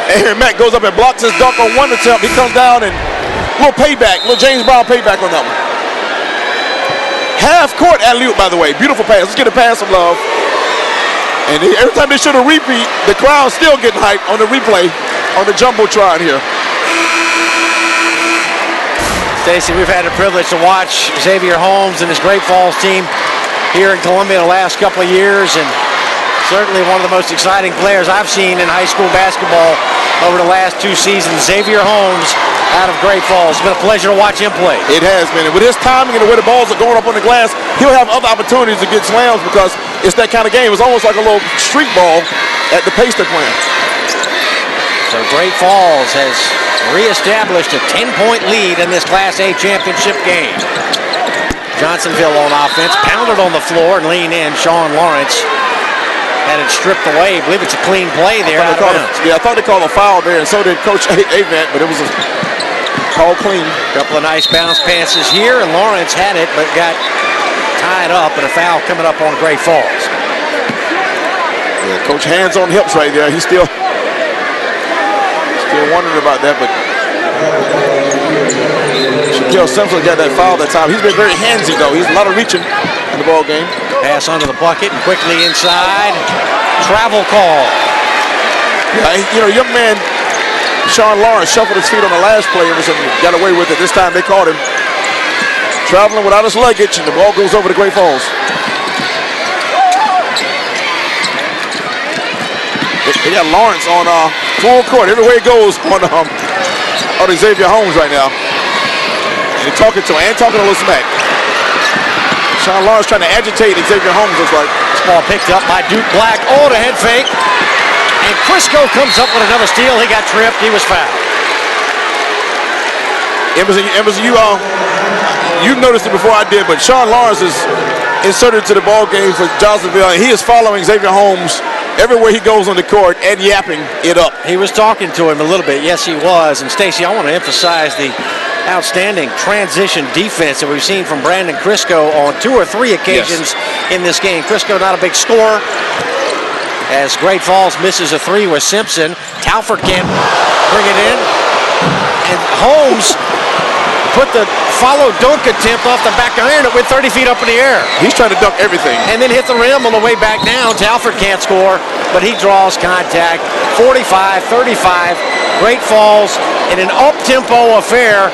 Aaron Mack goes up and blocks his dunk on one attempt. He comes down and a little payback, little James Brown payback on that one. Half court alley-oop, by the way. Beautiful pass. Let's get a pass of love. And every time they show a repeat, the crowd's still getting hyped on the replay on the Jumbotron here. Stacy, we've had the privilege to watch Xavier Holmes and his Great Falls team here in Columbia the last couple of years, and certainly one of the most exciting players I've seen in high school basketball over the last 2 seasons. Xavier Holmes out of Great Falls. It's been a pleasure to watch him play. It has been. And with his timing and the way the balls are going up on the glass, he'll have other opportunities to get slams because it's that kind of game. It's almost like a little street ball at the pace they're playing. So Great Falls has reestablished a 10-point lead in this Class A championship game. Johnsonville on offense, pounded on the floor and leaned in. Sean Lawrence had it stripped away. I believe it's a clean play there. I thought they called a foul there, and so did Coach Avant, but it was a call clean. A couple of nice bounce passes here, and Lawrence had it, but got tied up, and a foul coming up on Great Falls. Yeah, Coach hands on hips right there. He's still wondering about that, but Shaquille Simpson got that foul that time. He's been very handsy, though. He's a lot of reaching in the ball game. Pass under the bucket and quickly inside. Travel call. Young man Sean Lawrence shuffled his feet on the last play and got away with it. This time they caught him traveling without his luggage, and the ball goes over to Great Falls. They got Lawrence on full court everywhere he goes on Xavier Holmes right now. And talking to him and talking a little smack. Sean Lawrence trying to agitate Xavier Holmes, looks like. This ball picked up by Duke Black. Oh, the head fake. And Crisco comes up with another steal. He got tripped. He was fouled. Emerson, you've noticed it before I did, but Sean Lawrence is inserted to the ball game for Johnsonville, and he is following Xavier Holmes everywhere he goes on the court and yapping it up. He was talking to him a little bit. Yes, he was. And Stacey, I want to emphasize the outstanding transition defense that we've seen from Brandon Crisco on 2 or 3 occasions in this game. Crisco not a big scorer, as Great Falls misses a 3 with Simpson. Talford can't bring it in. And Holmes put the follow dunk attempt off the back iron with 30 feet up in the air. He's trying to dunk everything. And then hit the rim on the way back down. Talford can't score, but he draws contact. 45-35. Great Falls in an up-tempo affair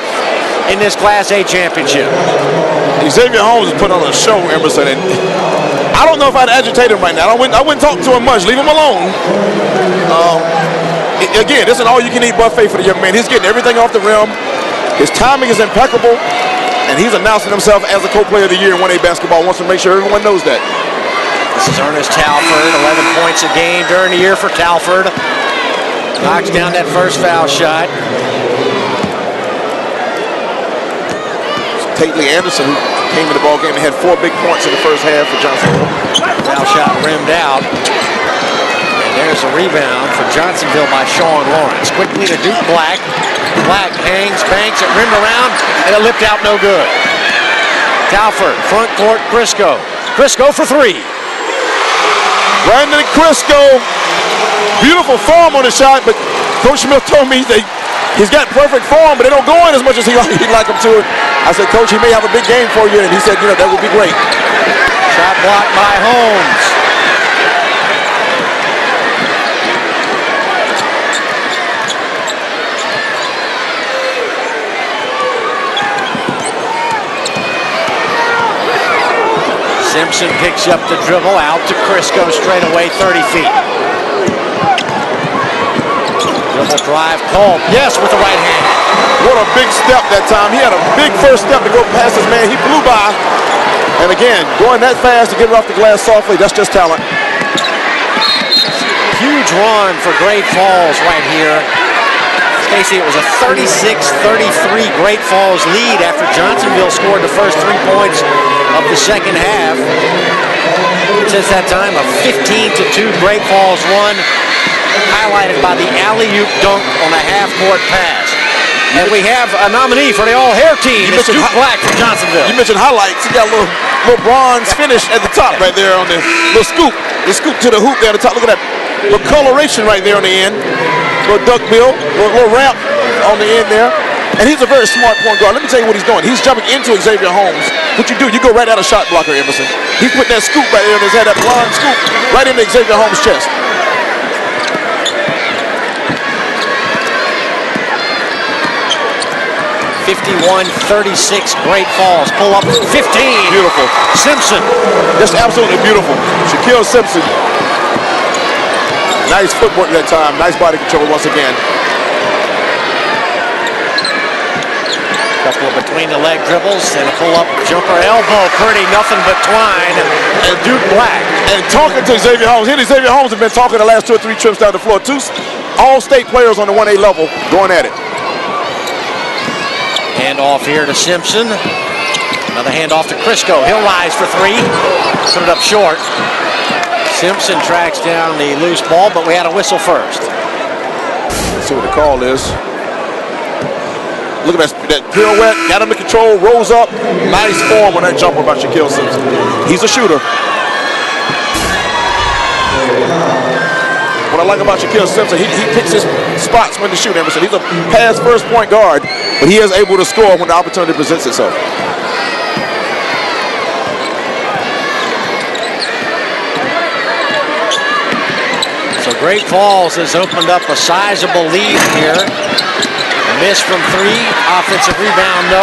in this Class A championship. Xavier Holmes has put on a show, Emerson, and I don't know if I'd agitate him right now. I wouldn't talk to him much. Leave him alone. Again, this is an all-you-can-eat buffet for the young man. He's getting everything off the rim. His timing is impeccable, and he's announcing himself as the co-player of the year in 1A basketball. Wants to make sure everyone knows that. This is Ernest Talford, 11 points a game during the year for Talford. Knocks down that first foul shot. Tately Anderson, who came in the ball game and had 4 big points in the first half for Johnsonville. Foul shot rimmed out. And there's a rebound for Johnsonville by Sean Lawrence. Quickly to Duke Black. Black hangs, banks, it rimmed around, and it lipped out no good. Talford, front court, Crisco. Crisco for 3. Brandon Crisco, beautiful form on the shot, but Coach Smith told me that he's got perfect form, but they don't go in as much as he'd like him to. I said, Coach, he may have a big game for you, and he said, that would be great. Shot blocked by Holmes. Simpson picks up the dribble, out to Crisco straight away, 30 feet. Dribble drive, called. Yes, with the right hand. What a big step that time. He had a big first step to go past his man. He blew by, And again, going that fast to get it off the glass softly, that's just talent. Huge run for Great Falls right here. Stacy, it was a 36-33 Great Falls lead after Johnsonville scored the first 3 points of the second half. Since that time, a 15-2 Great Falls run, highlighted by the alley-oop dunk on a half-court pass. And we have a nominee for the all-hair team. It's Duke Black from Johnsonville. You mentioned highlights. You got a little bronze finish at the top right there on the little scoop. The scoop to the hoop there at the top. Look at that little coloration right there on the end. Little duck bill, little ramp on the end there. And he's a very smart point guard. Let me tell you what he's doing. He's jumping into Xavier Holmes. What you do, you go right out of shot blocker, Emerson. He put that scoop right there on his head, that blonde scoop, right into Xavier Holmes' chest. 51-36 Great Falls. Pull up 15. Beautiful. Simpson. Just absolutely beautiful. Shaquille Simpson. Nice footwork that time. Nice body control once again. Couple of between the leg dribbles and a pull-up jumper elbow. Pretty nothing but twine for Duke Black. And talking to Xavier Holmes. He and Xavier Holmes have been talking the last 2 or 3 trips down the floor. 2 all-state players on the 1A level going at it. Hand off here to Simpson. Another hand off to Crisco. He'll rise for 3. Put it up short. Simpson tracks down the loose ball, but we had a whistle first. Let's see what the call is. Look at that pirouette, got him in control, rolls up. Nice form on that jumper by Shaquille Simpson. He's a shooter. What I like about Shaquille Simpson, he picks his spots when to shoot, Emerson. He's a pass-first point guard, but he is able to score when the opportunity presents itself. So Great Falls has opened up a sizable lead here. A miss from 3, offensive rebound, no.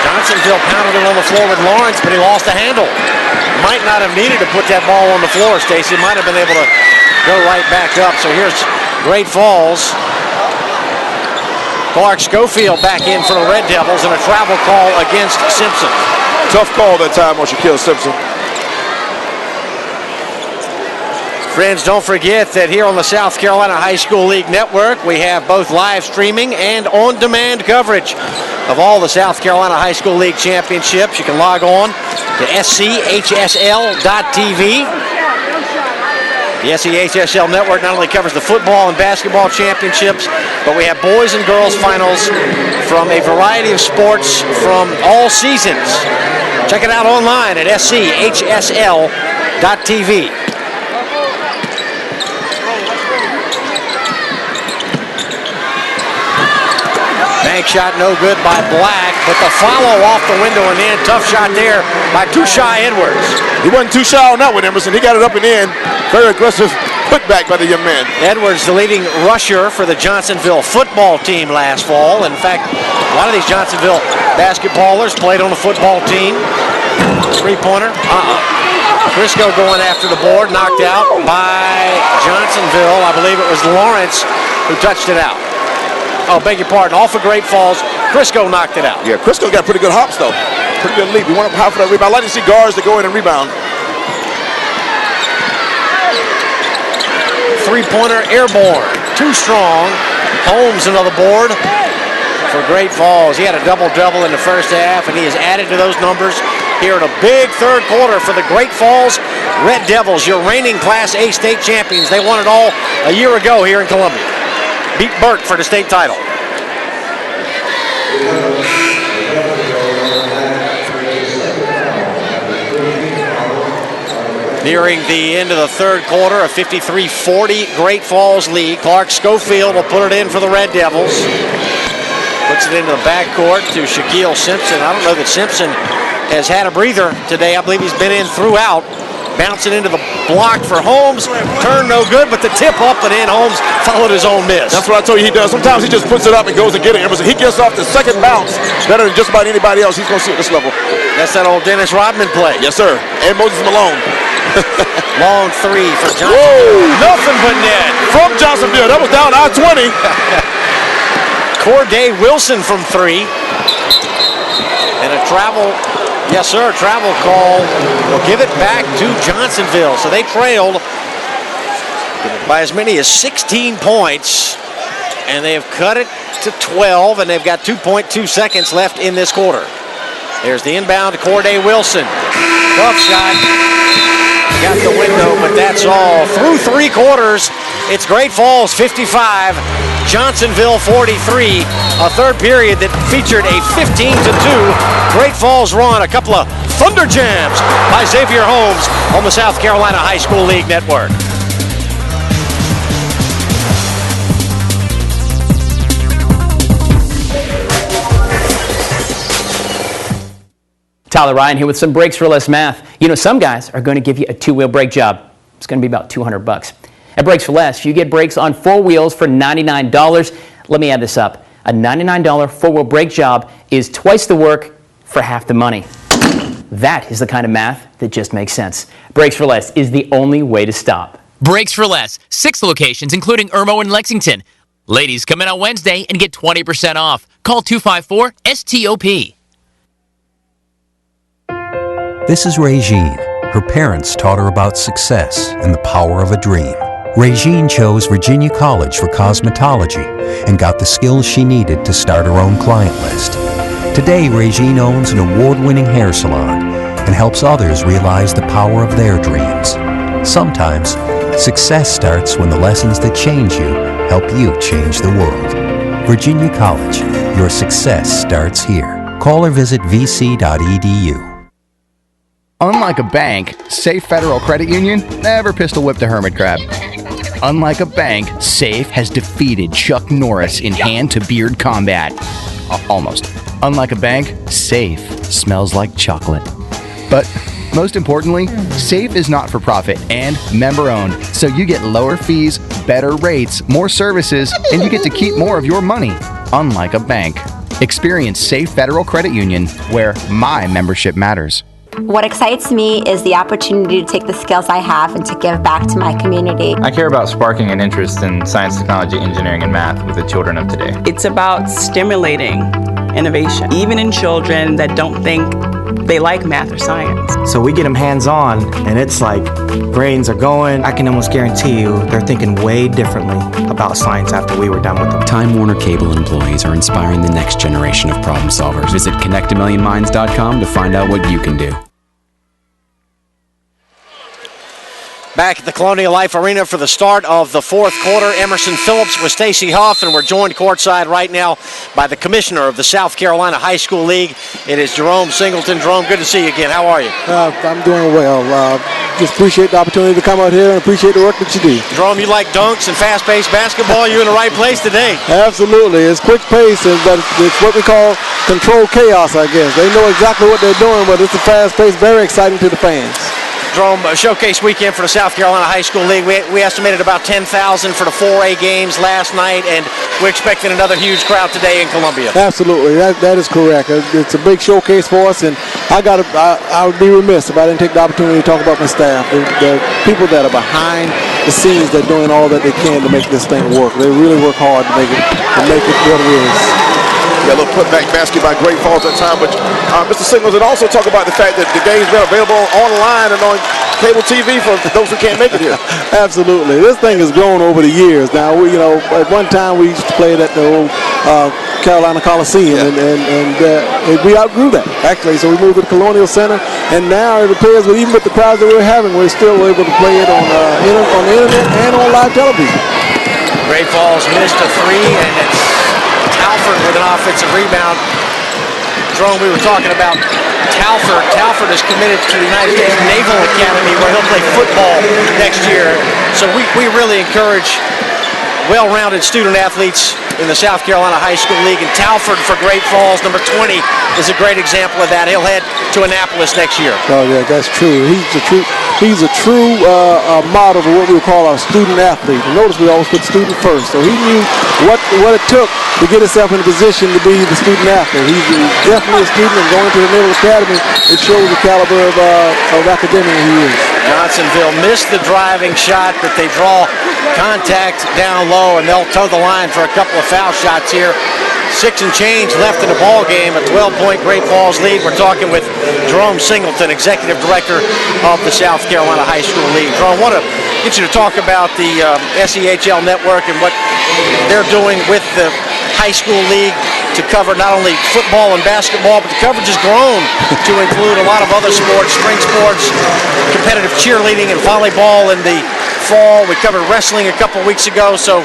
Johnsonville pounded it on the floor with Lawrence, but he lost the handle. Might not have needed to put that ball on the floor, Stacy. Might have been able to go right back up. So here's Great Falls. Clark Schofield back in for the Red Devils and a travel call against Simpson. Tough call that time on Shaquille Simpson. Friends, don't forget that here on the South Carolina High School League Network, we have both live streaming and on-demand coverage of all the South Carolina High School League championships. You can log on to SCHSL.TV. The SCHSL network not only covers the football and basketball championships, but we have boys and girls finals from a variety of sports from all seasons. Check it out online at SCHSL.TV. Bank shot no good by Black, but the follow off the window and in. Tough shot there by Tushai Edwards. He wasn't too shy on that one, Emerson. He got it up and in. Very aggressive putback by the young man. Edwards, the leading rusher for the Johnsonville football team last fall. In fact, a lot of these Johnsonville basketballers played on the football team. 3-pointer. Crisco going after the board, knocked out by Johnsonville. I believe it was Lawrence who touched it out. Oh, beg your pardon. Off of Great Falls, Crisco knocked it out. Yeah, Crisco got pretty good hops, though. Pretty good leap. We want half of that rebound. I like to see guards that go in and rebound. 3-pointer airborne. Too strong. Holmes another board for Great Falls. He had a double-double in the first half, and he has added to those numbers here in a big third quarter for the Great Falls Red Devils, your reigning Class A state champions. They won it all a year ago here in Columbia. Beat Burke for the state title. Nearing the end of the third quarter, a 53-40 Great Falls lead. Clark Schofield will put it in for the Red Devils. Puts it into the backcourt to Shaquille Simpson. I don't know that Simpson has had a breather today. I believe he's been in throughout. Bouncing into the block for Holmes. Turn no good, but the tip up and in. Holmes followed his own miss. That's what I told you he does. Sometimes he just puts it up and goes and gets it. He gets off the second bounce better than just about anybody else he's going to see at this level. That's that old Dennis Rodman play. Yes, sir. And Moses Malone. Long 3 for Johnsonville. Whoa! Nothing but net. From Johnsonville. That was down I-20. Corday Wilson from 3. And a travel Yes, sir. Travel call will give it back to Johnsonville. So they trailed by as many as 16 points, and they have cut it to 12, and they've got 2.2 seconds left in this quarter. There's the inbound to Corday Wilson. Tough shot. Got the window, but that's all. Through 3 quarters, it's Great Falls 55, Johnsonville 43. A third period that featured a 15-2 Great Falls run. A couple of thunder jams by Xavier Holmes on the South Carolina High School League Network. Tyler Ryan here with some breaks for less math. You know, some guys are going to give you a 2-wheel brake job. It's going to be about $200. At Brakes for Less, you get brakes on 4 wheels for $99. Let me add this up. A $99 4-wheel brake job is twice the work for half the money. That is the kind of math that just makes sense. Brakes for Less is the only way to stop. Brakes for Less, 6 locations, including Irmo and Lexington. Ladies, come in on Wednesday and get 20% off. Call 254-STOP. This is Regine. Her parents taught her about success and the power of a dream. Regine chose Virginia College for cosmetology and got the skills she needed to start her own client list. Today, Regine owns an award-winning hair salon and helps others realize the power of their dreams. Sometimes, success starts when the lessons that change you help you change the world. Virginia College, your success starts here. Call or visit vc.edu. Unlike a bank, Safe Federal Credit Union never pistol whipped a hermit crab. Unlike a bank, Safe has defeated Chuck Norris in hand-to-beard combat. Almost. Unlike a bank, Safe smells like chocolate. But most importantly, Safe is not for profit and member-owned, so you get lower fees, better rates, more services, and you get to keep more of your money. Unlike a bank. Experience Safe Federal Credit Union, where my membership matters. What excites me is the opportunity to take the skills I have and to give back to my community. I care about sparking an interest in science, technology, engineering, and math with the children of today. It's about stimulating innovation, even in children that don't think they like math or science. So we get them hands-on, and it's like brains are going. I can almost guarantee you they're thinking way differently about science after we were done with them. Time Warner Cable employees are inspiring the next generation of problem solvers. Visit connectamillionminds.com to find out what you can do. Back at the Colonial Life Arena for the start of the 4th quarter. Emerson Phillips with Stacy Huff, and we're joined courtside right now by the commissioner of the South Carolina High School League. It is Jerome Singleton. Jerome, good to see you again. How are you? I'm doing well. Just appreciate the opportunity to come out here and appreciate the work that you do. Jerome, you like dunks and fast-paced basketball. You're in the right place today. Absolutely. It's quick pace, but it's what we call controlled chaos, I guess. They know exactly what they're doing, but it's a fast pace, very exciting to the fans. Jerome, showcase weekend for the South Carolina High School League. We estimated about 10,000 for the 4A games last night, and we're expecting another huge crowd today in Columbia. Absolutely, that is correct. It's a big showcase for us, and I would be remiss if I didn't take the opportunity to talk about my staff, the people that are behind the scenes that are doing all that they can to make this thing work. They really work hard to make it what it is. Yeah, a little putback basket by Great Falls at time, but Mr. Singleton also talk about the fact that the game's been available online and on cable TV for those who can't make it here. Absolutely. This thing has grown over the years. Now, at one time we used to play it at the old Carolina Coliseum, and we outgrew that, actually, so we moved to the Colonial Center, and now it appears that even with the crowds that we're having, we're still able to play it on the internet and on live television. Great Falls missed a 3, and it's Talford with an offensive rebound. Jerome, we were talking about Talford. Talford is committed to the United States Naval Academy, where he'll play football next year. So we really encourage well-rounded student athletes in the South Carolina High School League. And Talford for Great Falls, number 20, is a great example of that. He'll head to Annapolis next year. Oh yeah, that's true. He's a true model of what we would call our student athlete. And notice we always put student first. So he knew what it took to get himself in a position to be the student athlete. He's definitely a student, and going to the Naval Academy, it shows the caliber of academic he is. Johnsonville missed the driving shot, but they draw contact down low, and they'll toe the line for a couple of foul shots here. 6 and change left in the ball game, a 12-point Great Falls lead. We're talking with Jerome Singleton, Executive Director of the South Carolina High School League. Jerome, I want to get you to talk about the SCHL network and what they're doing with the high school league to cover not only football and basketball, but the coverage has grown to include a lot of other sports, spring sports, competitive cheerleading and volleyball in the fall. We covered wrestling a couple weeks ago, so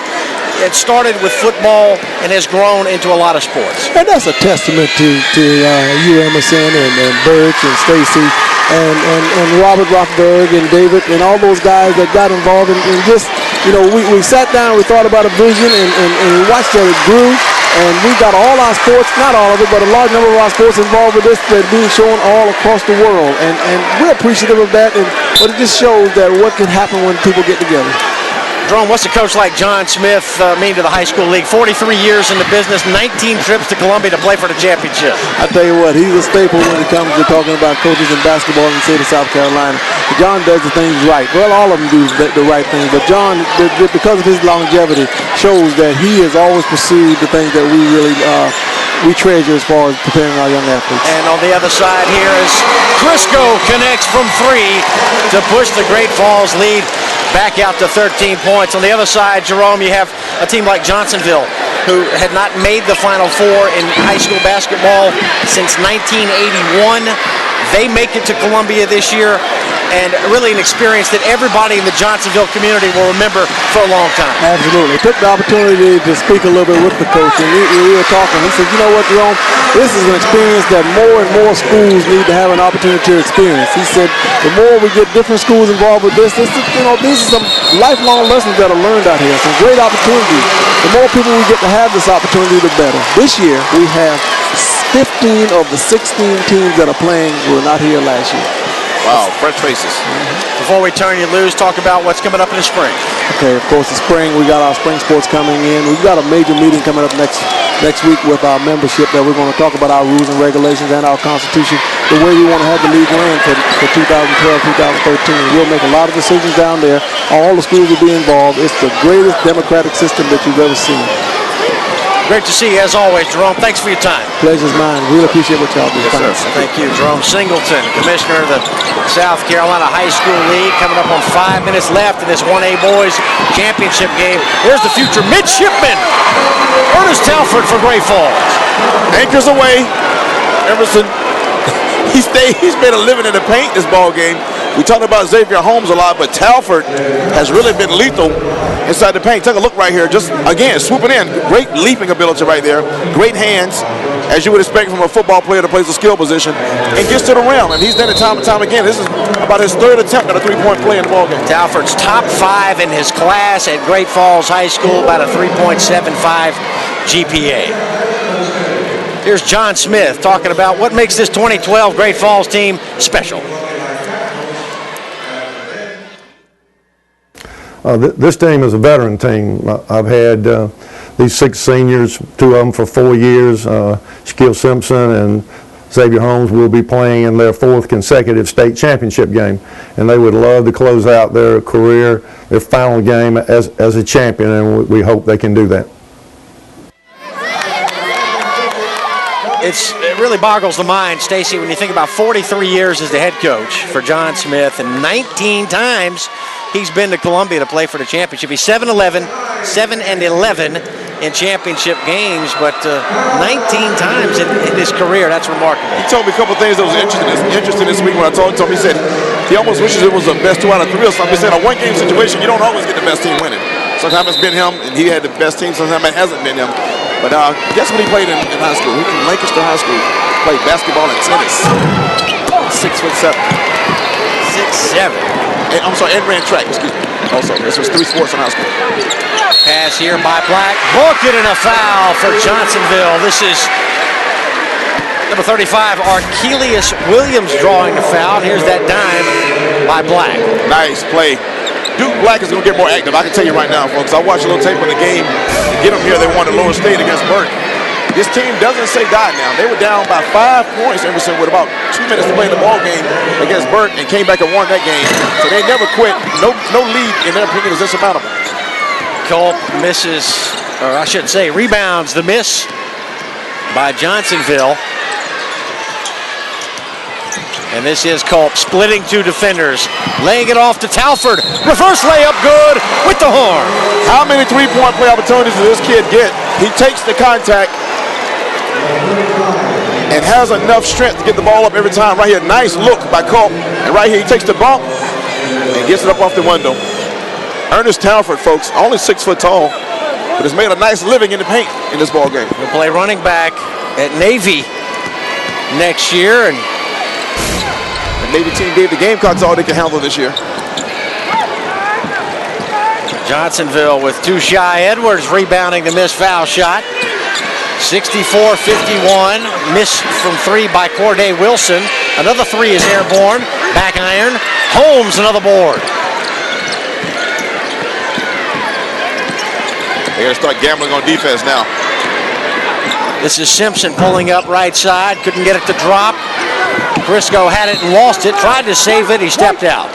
it started with football and has grown into a lot of sports. And that's a testament to you, Emerson, and Birch and Stacy and Robert Rothberg and David and all those guys that got involved in just, we sat down, we thought about a vision and we watched that it grew. And we got all our sports, not all of it, but a large number of our sports involved with this that being shown all across the world. And we're appreciative of that, but it just shows that what can happen when people get together. Jerome, what's a coach like John Smith mean to the high school league? 43 years in the business, 19 trips to Columbia to play for the championship. I tell you what, he's a staple when it comes to talking about coaches in basketball in the state of South Carolina. John does the things right. Well, all of them do the right things, but John, because of his longevity, shows that he has always pursued the things that we really we treasure as far as preparing our young athletes. And on the other side here is Crisco connects from 3 to push the Great Falls lead back out to 13 points. On the other side, Jerome, you have a team like Johnsonville, who had not made the Final Four in high school basketball since 1981. They make it to Columbia this year, and really an experience that everybody in the Johnsonville community will remember for a long time. Absolutely. Took the opportunity to speak a little bit with the coach, and we were talking. He said, you know what, Jerome, this is an experience that more and more schools need to have an opportunity to experience. He said, the more we get different schools involved with this, these are some lifelong lessons that are learned out here, some great opportunities. The more people we get to have this opportunity, the better. This year, we have 15 of the 16 teams that are playing were not here last year. Wow, fresh faces. Before we turn you loose, talk about what's coming up in the spring. Okay, of course, the spring, we got our spring sports coming in. We've got a major meeting coming up next week with our membership that we're going to talk about our rules and regulations and our constitution, the way we want to have the league ran for 2012, 2013. We'll make a lot of decisions down there. All the schools will be involved. It's the greatest democratic system that you've ever seen. Great to see you, as always, Jerome. Thanks for your time. Pleasure's mine. Really appreciate what y'all do. Yes, sir. Thank you, Jerome Singleton, Commissioner of the South Carolina High School League, coming up on 5 minutes left in this 1A Boys Championship game. Here's the future midshipman, Ernest Telford for Great Falls. Anchors away. Emerson, he's made a living in the paint this ball game. We talked about Xavier Holmes a lot, but Telford has really been lethal inside the paint. Take a look right here. Just, again, swooping in. Great leaping ability right there. Great hands, as you would expect from a football player that plays a skill position, and gets to the rim. And he's done it time and time again. This is about his 3rd attempt at a 3-point play in the ball game. Telford's top 5 in his class at Great Falls High School, about a 3.75 GPA. Here's John Smith talking about what makes this 2012 Great Falls team special. This team is a veteran team. I've had these 6 seniors, 2 of them for 4 years. Shaquille Simpson and Xavier Holmes will be playing in their 4th consecutive state championship game, and they would love to close out their career, their final game as a champion, and we hope they can do that. It really boggles the mind, Stacy, when you think about 43 years as the head coach for John Smith, and 19 times he's been to Columbia to play for the championship. He's 7-11 in championship games, but 19 times in his career. That's remarkable. He told me a couple of things that was interesting this week when I talked to him. He said he almost wishes it was a best 2 out of 3 or something. He said in a one-game situation, you don't always get the best team winning. Sometimes it's been him, and he had the best team. Sometimes it hasn't been him. But guess what he played in high school? He from Lancaster High School. Played basketball and tennis. 6'7". 6'7". And ran track, excuse me. Also, this was 3 sports in high school. Pass here by Black. Bucket and a foul for Johnsonville. This is number 35, Archelius Williams drawing the foul. Here's that dime by Black. Nice play. Duke Black is going to get more active. I can tell you right now, folks. I watched a little tape of the game. To get them here, they won at Lower State against Burke. This team doesn't say die now. They were down by 5 points, Emerson, with about 2 minutes to play in the ball game against Burke, and came back and won that game. So they never quit. No lead, in their opinion, is insurmountable. Culp misses, or I should say rebounds the miss by Johnsonville. And this is Culp splitting two defenders, laying it off to Talford. Reverse layup good with the horn. How many three-point play opportunities does this kid get? He takes the contact and has enough strength to get the ball up every time. Right here, nice look by Culp. And right here, he takes the bump and gets it up off the window. Ernest Talford, folks, only 6 foot tall, but has made a nice living in the paint in this ball game. He'll play running back at Navy next year, and the Navy team gave the Gamecocks all they can handle this year. Johnsonville with too shy. Edwards rebounding the missed foul shot. 64-51. Miss from 3 by Corday Wilson. Another 3 is airborne. Back iron. Holmes another board. They got to start gambling on defense now. This is Simpson pulling up right side. Couldn't get it to drop. Briscoe had it and lost it. Tried to save it. He stepped out.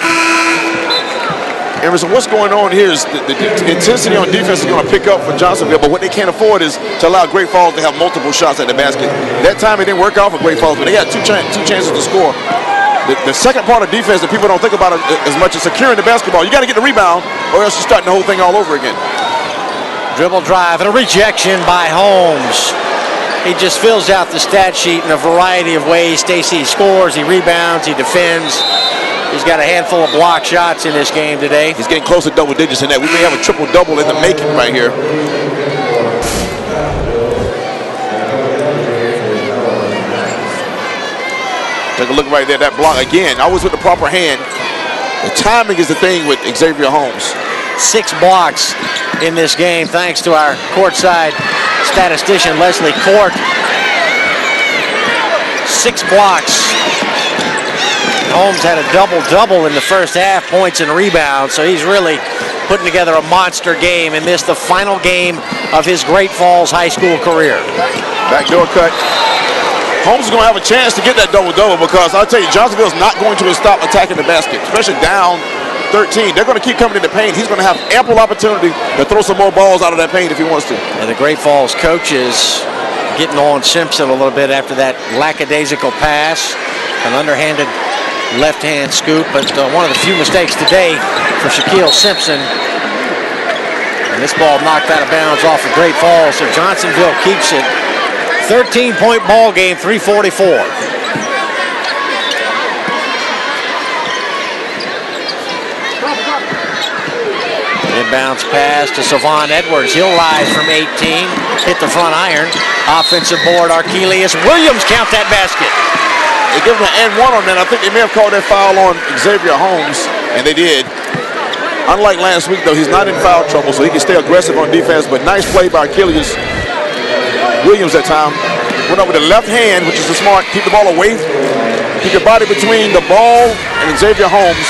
Emerson, what's going on here is the intensity on defense is going to pick up for Johnsonville, but what they can't afford is to allow Great Falls to have multiple shots at the basket. That time it didn't work out for Great Falls, but they had two chances to score. The second part of defense that people don't think about as much is securing the basketball. You got to get the rebound, or else you're starting the whole thing all over again. Dribble drive and a rejection by Holmes. He just fills out the stat sheet in a variety of ways. Stacy scores, he rebounds, he defends. He's got a handful of block shots in this game today. He's getting close to double digits in that. We may have a triple-double in the making right here. Take a look right there, that block again, always with the proper hand. The timing is the thing with Xavier Holmes. 6 blocks in this game, thanks to our courtside statistician Leslie Court. 6 blocks. Holmes had a double-double in the first half, points and rebounds, so he's really putting together a monster game, and this the final game of his Great Falls high school career. Backdoor cut. Holmes is going to have a chance to get that double-double because I'll tell you, Johnsonville's not going to stop attacking the basket, especially down 13. They're going to keep coming in the paint. He's going to have ample opportunity to throw some more balls out of that paint if he wants to. And the Great Falls coaches getting on Simpson a little bit after that lackadaisical pass, an underhanded left-hand scoop, but one of the few mistakes today for Shaquille Simpson. And this ball knocked out of bounds off of Great Falls, so Johnsonville keeps it. 13-point ball game, 3:44. Inbounds pass to Savon Edwards. He'll rise from 18, hit the front iron. Offensive board, Archelius Williams count that basket. They give him an N1 on that. I think they may have called that foul on Xavier Holmes, and they did. Unlike last week, though, he's not in foul trouble, so he can stay aggressive on defense, but nice play by Archelius Williams that time. Went up with the left hand, which is the smart, keep the ball away. Keep your body between the ball and Xavier Holmes,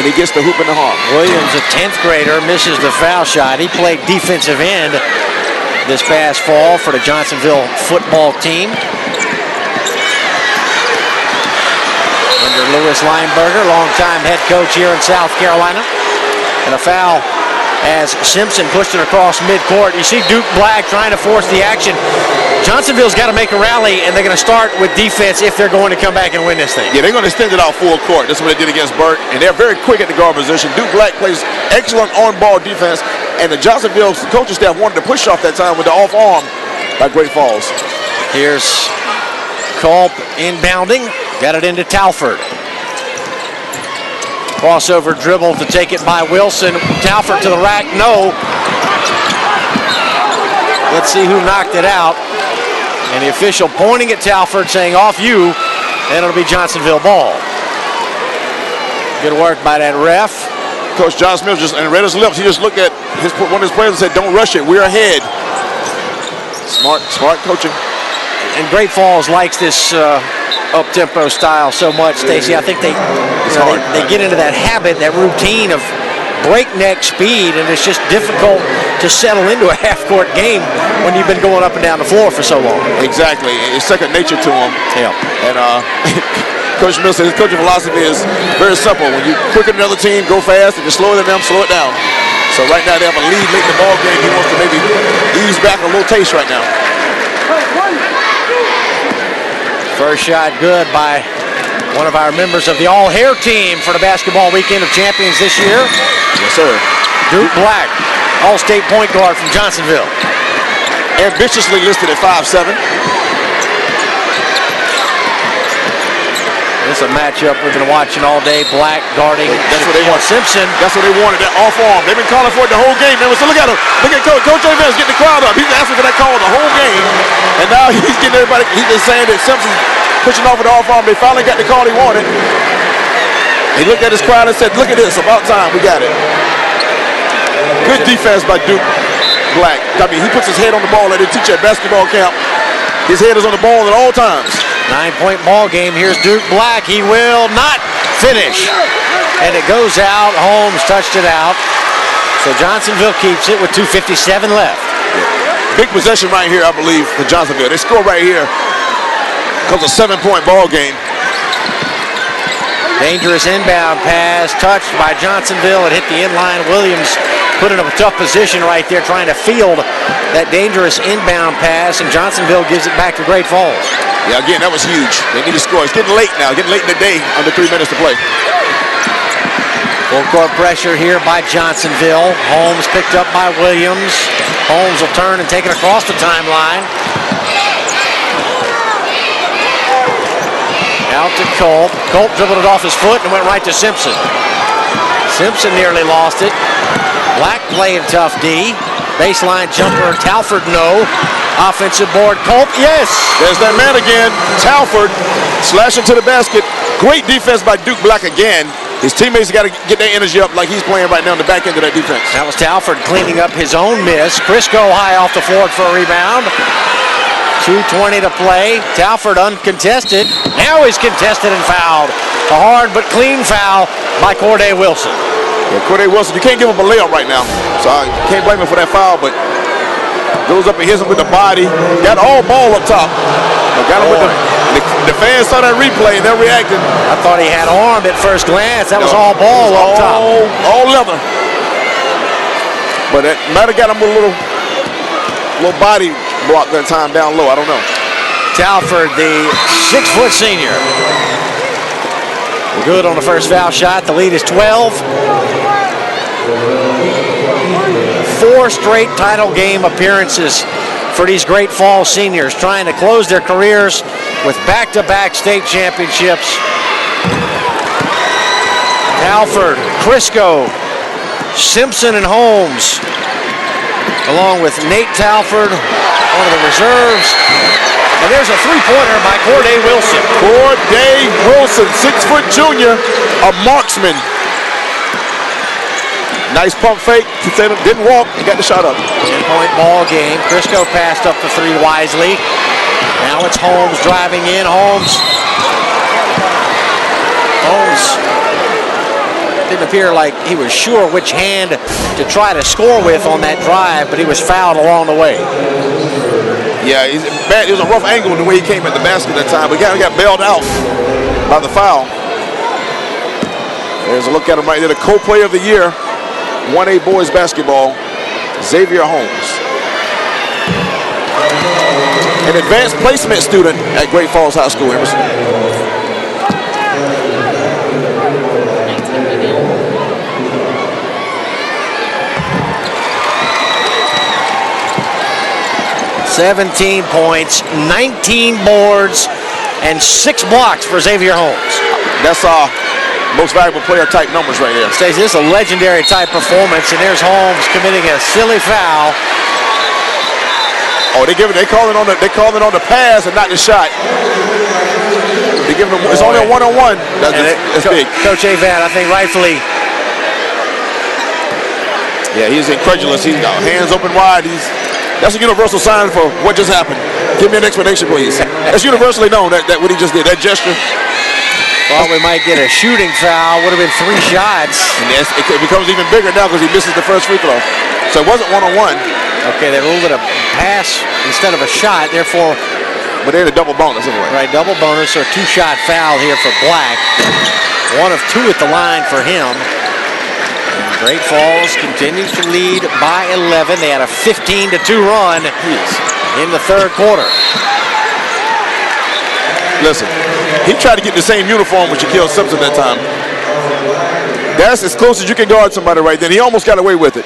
and he gets the hoop in the arm. Williams, a 10th grader, misses the foul shot. He played defensive end this past fall for the Johnsonville football team. Under Louis Lineberger, longtime head coach here in South Carolina. And a foul as Simpson pushed it across midcourt. You see Duke Black trying to force the action. Johnsonville's got to make a rally, and they're going to start with defense if they're going to come back and win this thing. Yeah, they're going to extend it out full court. That's what they did against Burt, and they're very quick at the guard position. Duke Black plays excellent on-ball defense, and the Johnsonville coaching staff wanted to push off that time with the off arm by Great Falls. Here's Culp inbounding. Got it into Talford. Crossover dribble to take it by Wilson. Talford to the rack, no. Let's see who knocked it out. And the official pointing at Talford saying off you, and it'll be Johnsonville ball. Good work by that ref. Coach John Smith just read his lips. He just looked at one of his players and said, don't rush it, we're ahead. Smart coaching. And Great Falls likes this up-tempo style so much, Stacy. I think they get into that habit, that routine of breakneck speed, and it's just difficult to settle into a half-court game when you've been going up and down the floor for so long. Exactly. It's second nature to them. Yeah. And Coach Smith said his coaching philosophy is very simple. When you quicken another team, go fast. If you're slower than them, slow it down. So right now they have a lead late in the ball game. He wants to maybe ease back a little taste right now. First shot good by one of our members of the all-hair team for the basketball weekend of champions this year. Yes, sir. Duke Black, all-state point guard from Johnsonville. Ambitiously listed at 5'7". This is a matchup we've been watching all day. Black guarding That's what they want. Simpson. That's what they wanted, that off arm. They've been calling for it the whole game. Man, so look at him. Look at Coach Evans getting the crowd up. He's asking for that call the whole game. And now he's getting everybody, he's just saying that Simpson's pushing off with the off arm. They finally got the call he wanted. He looked at his crowd and said, look at this, about time, we got it. Good defense by Duke Black. I mean, he puts his head on the ball like they teach at basketball camp. His head is on the ball at all times. 9-point ball game. Here's Duke Black. He will not finish. And it goes out. Holmes touched it out. So Johnsonville keeps it with 2:57 left. Big possession right here, I believe, for Johnsonville. They score right here. Comes a 7-point ball game. Dangerous inbound pass, touched by Johnsonville. It hit the inline. Williams put in a tough position right there trying to field that dangerous inbound pass, and Johnsonville gives it back to Great Falls. Yeah, again, that was huge. They need to score. It's getting late now, getting late in the day, under 3 minutes to play. Full court pressure here by Johnsonville. Holmes picked up by Williams. Holmes will turn and take it across the timeline. Out to Culp. Culp dribbled it off his foot and went right to Simpson. Simpson nearly lost it. Black playing tough D. Baseline jumper, Talford no. Offensive board, Culp, yes. There's that man again, Talford, slashing to the basket. Great defense by Duke Black again. His teammates got to get their energy up like he's playing right now on the back end of that defense. That was Talford cleaning up his own miss. Crisco high off the floor for a rebound. 2:20 to play. Talford uncontested. Now he's contested and fouled. A hard but clean foul by Corday Wilson. Yeah, Corday Wilson, you can't give him a layup right now. So I can't blame him for that foul, but goes up and hits him with the body. Got all ball up top. But got him with the fans saw that replay and they're reacting. I thought he had arm at first glance. That was all ball up top. All leather. But it might have got him with a little body block that time down low. I don't know. Talford, the 6-foot senior. Good on the first foul shot. The lead is 12. 4 straight title game appearances for these Great Falls seniors, trying to close their careers with back-to-back state championships. Talford, Crisco, Simpson, and Holmes, along with Nate Talford, one of the reserves. And there's a three-pointer by Corday Wilson. Corday Wilson, 6-foot junior, a marksman. Nice pump fake. Didn't walk. He got the shot up. 10-point ball game. Crisco passed up the 3 wisely. Now it's Holmes driving in. Holmes didn't appear like he was sure which hand to try to score with on that drive, but he was fouled along the way. Yeah, it was a rough angle the way he came at the basket that time, but he got bailed out by the foul. There's a look at him right there, the co-player of the year, 1A boys basketball, Xavier Holmes. An advanced placement student at Great Falls High School, Emerson. "17 points, 19 boards, and 6 blocks for Xavier Holmes." That's most valuable player type numbers right there. Stacey, this is a legendary type performance, and there's Holmes committing a silly foul. Oh, they call it on the pass and not the shot. They give him it's only a one-on-one. That's big. Coach Avad, I think rightfully. Yeah, he's incredulous. He's got hands open wide. That's a universal sign for what just happened. Give me an explanation, please. That's universally known that what he just did, that gesture. Thought we might get a shooting foul. Would have been 3 shots. And it becomes even bigger now because he misses the first free throw. So it wasn't one-on-one. Okay, they ruled it a pass instead of a shot, therefore. But they had a double bonus anyway. Right, double bonus, or a 2-shot foul here for Black. 1 of 2 at the line for him. And Great Falls continues to lead by 11. They had a 15-2 run in the third quarter. Listen, he tried to get the same uniform with Shaquille Simpson that time. That's as close as you can guard somebody right then. He almost got away with it.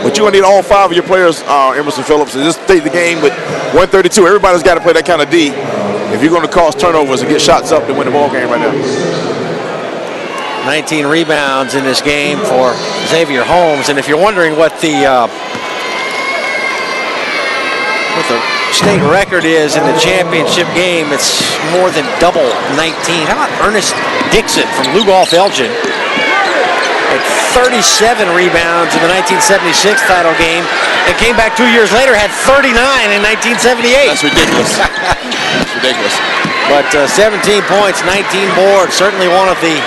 But you're going to need all 5 of your players, Emerson Phillips, to just stay the game with 132. Everybody's got to play that kind of D if you're going to cause turnovers and get shots up to win the ball game right now. 19 rebounds in this game for Xavier Holmes. And if you're wondering what the state record is in the championship game, it's more than double 19. How about Ernest Dixon from Lugoff Elgin? Had 37 rebounds in the 1976 title game and came back 2 years later, had 39 in 1978. That's ridiculous. That's ridiculous. But 17 points, 19 boards, certainly one of the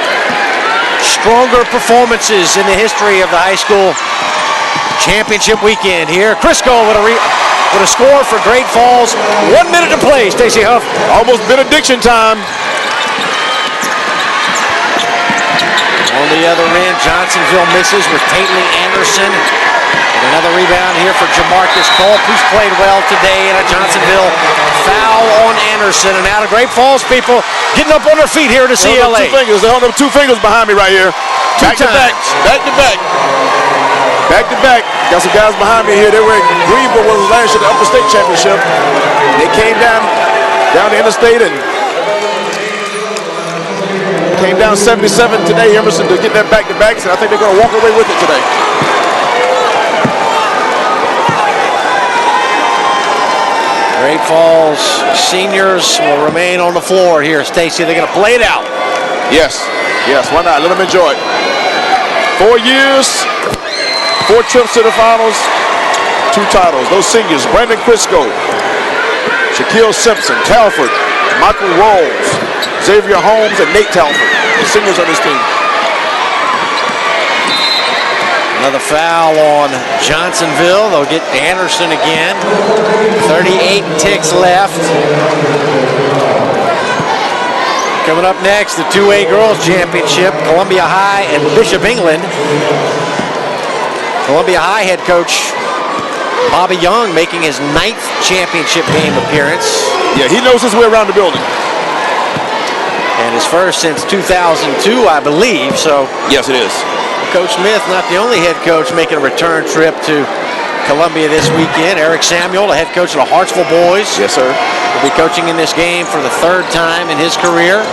stronger performances in the history of the high school championship weekend here. Crisco with a score for Great Falls. 1 minute to play, Stacey Huff. Almost benediction time. On the other end, Johnsonville misses with Tatley Anderson. And another rebound here for Jamarcus Culp, who's played well today in a Johnsonville foul on Anderson. And now the Great Falls people getting up on their feet here to CLA. They hold up 2 fingers behind me right here. Back to back. Back to back. Back to back. Got some guys behind me here. They were at Greenville was last year, the Upper State Championship. They came down the interstate and came down 77 today, Emerson, to get that back-to-backs, and I think they're going to walk away with it today. Great Falls seniors will remain on the floor here. Stacey, they're going to play it out. Yes, why not? Let them enjoy it. 4 years, 4 trips to the finals, 2 titles. Those seniors, Brandon Crisco, Shaquille Simpson, Talford, Michael Rolls, Xavier Holmes, and Nate Talford, the seniors on this team. Another foul on Johnsonville. They'll get Anderson again. 38 ticks left. Coming up next, the 2A Girls Championship, Columbia High and Bishop England. Columbia High head coach Bobby Young making his 9th championship game appearance. Yeah, he knows his way around the building. And his first since 2002, I believe. So yes, it is. Coach Smith, not the only head coach making a return trip to Columbia this weekend. Eric Samuel, the head coach of the Hartsville Boys. Yes, sir. Will be coaching in this game for the 3rd time in his career.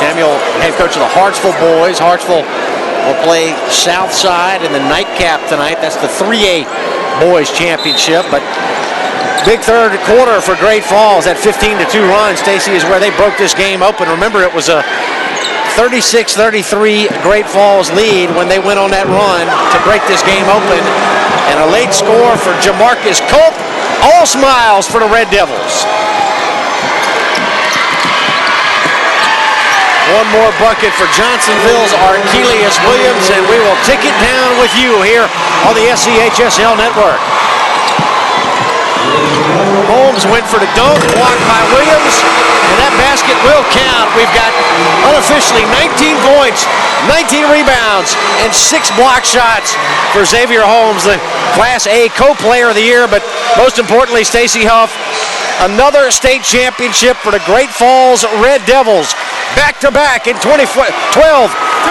Samuel, head coach of the Hartsville Boys. Hartsville will play Southside in the nightcap tonight. That's the 3A Boys Championship. But big 3rd quarter for Great Falls. That 15-2 run, Stacey, is where they broke this game open. Remember, it was a 36-33 Great Falls lead when they went on that run to break this game open. And a late score for Jamarcus Culp. All smiles for the Red Devils. One more bucket for Johnsonville's Archelius Williams, and we will tick it down with you here on the SCHSL network. Holmes went for the dunk, blocked by Williams, and that basket will count. We've got unofficially 19 points, 19 rebounds, and 6 block shots for Xavier Holmes, the Class A co-player of the year. But most importantly, Stacey Huff, another state championship for the Great Falls Red Devils. Back-to-back in 2012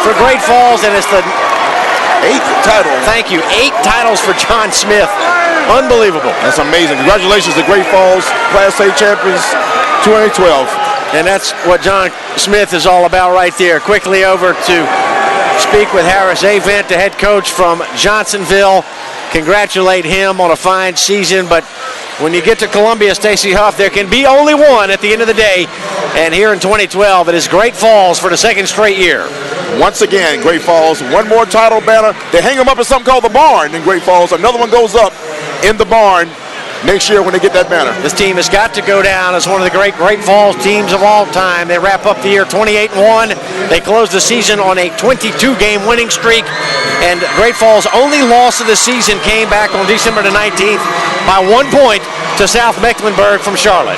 for Great Falls, and it's the 8th title. Thank you. 8 titles for John Smith. Unbelievable. That's amazing. Congratulations to Great Falls Class A champions 2012. And that's what John Smith is all about right there. Quickly over to speak with Harris Avent, the head coach from Johnsonville. Congratulate him on a fine season, but when you get to Columbia, Stacey Huff, there can be only one at the end of the day. And here in 2012, it is Great Falls for the 2nd straight year. Once again, Great Falls, one more title banner. They hang them up at something called the barn in Great Falls. Another one goes up in the barn next year when they get that banner. This team has got to go down as one of the Great Falls teams of all time. They wrap up the year 28-1. They close the season on a 22-game winning streak. And Great Falls' only loss of the season came back on December the 19th by 1 point to South Mecklenburg from Charlotte.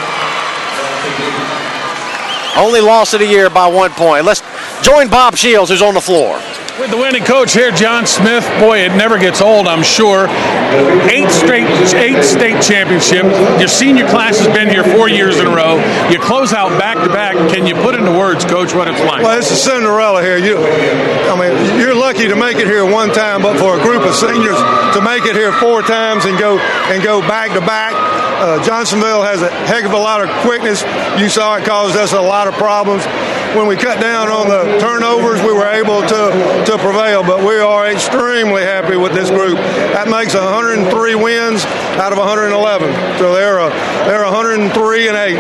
Only loss of the year by 1 point. Let's join Bob Shields, who's on the floor. With the winning coach here, John Smith, boy, it never gets old, I'm sure. 8 state championship. Your senior class has been here 4 years in a row. You close out back-to-back. Can you put into words, Coach, what it's like? Well, it's a Cinderella here. You're lucky to make it here one time, but for a group of seniors to make it here 4 times and go back-to-back, Johnsonville has a heck of a lot of quickness. You saw it caused us a lot of problems. When we cut down on the turnovers, we were able to prevail, but we are extremely happy with this group. That makes 103 wins out of 111. So they're 103-8.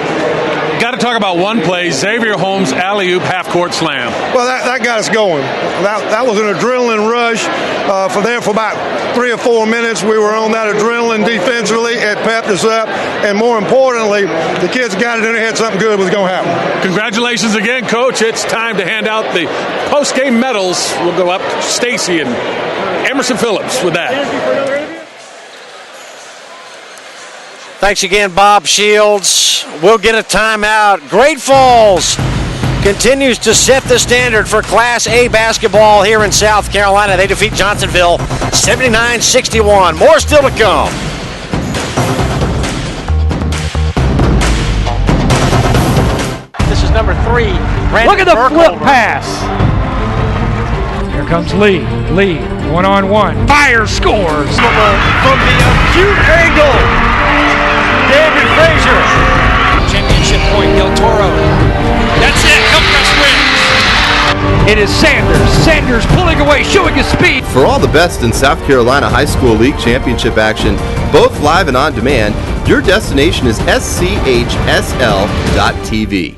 Got to talk about one play, Xavier Holmes' alley-oop half-court slam. Well, that got us going. That was an adrenaline rush for about 3 or 4 minutes. We were on that adrenaline defensively. It pepped us up, and more importantly, the kids got it in their head something good was going to happen. Congratulations again, Coach. It's time to hand out the post-game medals. We'll go up to Stacy and Emerson Phillips with that. Thanks again, Bob Shields. We'll get a timeout. Great Falls continues to set the standard for Class A basketball here in South Carolina. They defeat Johnsonville 79-61. More still to come. This is number 3. Look at the flip pass. Here comes Lee. Lee, one-on-one. Fire scores. From the acute angle. David Frazier. Championship point, Del Toro. That's it. Hillcrest wins. It is Sanders. Sanders pulling away, showing his speed. For all the best in South Carolina High School League Championship action, both live and on demand, your destination is SCHSL.TV.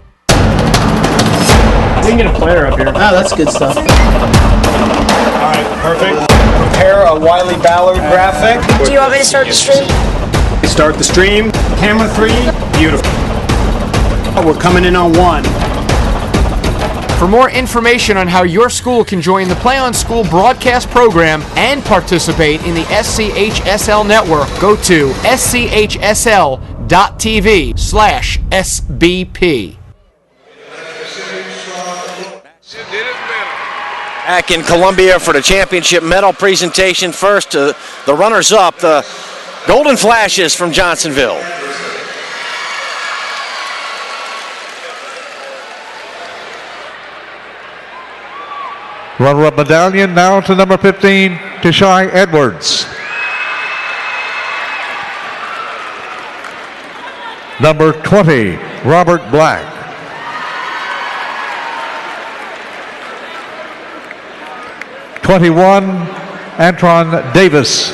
We can get a player up here. Oh, that's good stuff. All right, perfect. Prepare a Wiley Ballard graphic. Do you want me to start the stream? Start the stream. Camera 3. Beautiful. We're coming in on 1. For more information on how your school can join the Play on School broadcast program and participate in the SCHSL network, go to SCHSL.TV/SBP. Back in Columbia for the championship medal presentation. First, the runners-up, the Golden Flashes from Johnsonville. Runner-up medallion now to number 15, Tashai Edwards. Number 20, Robert Black. #21, Antron Davis.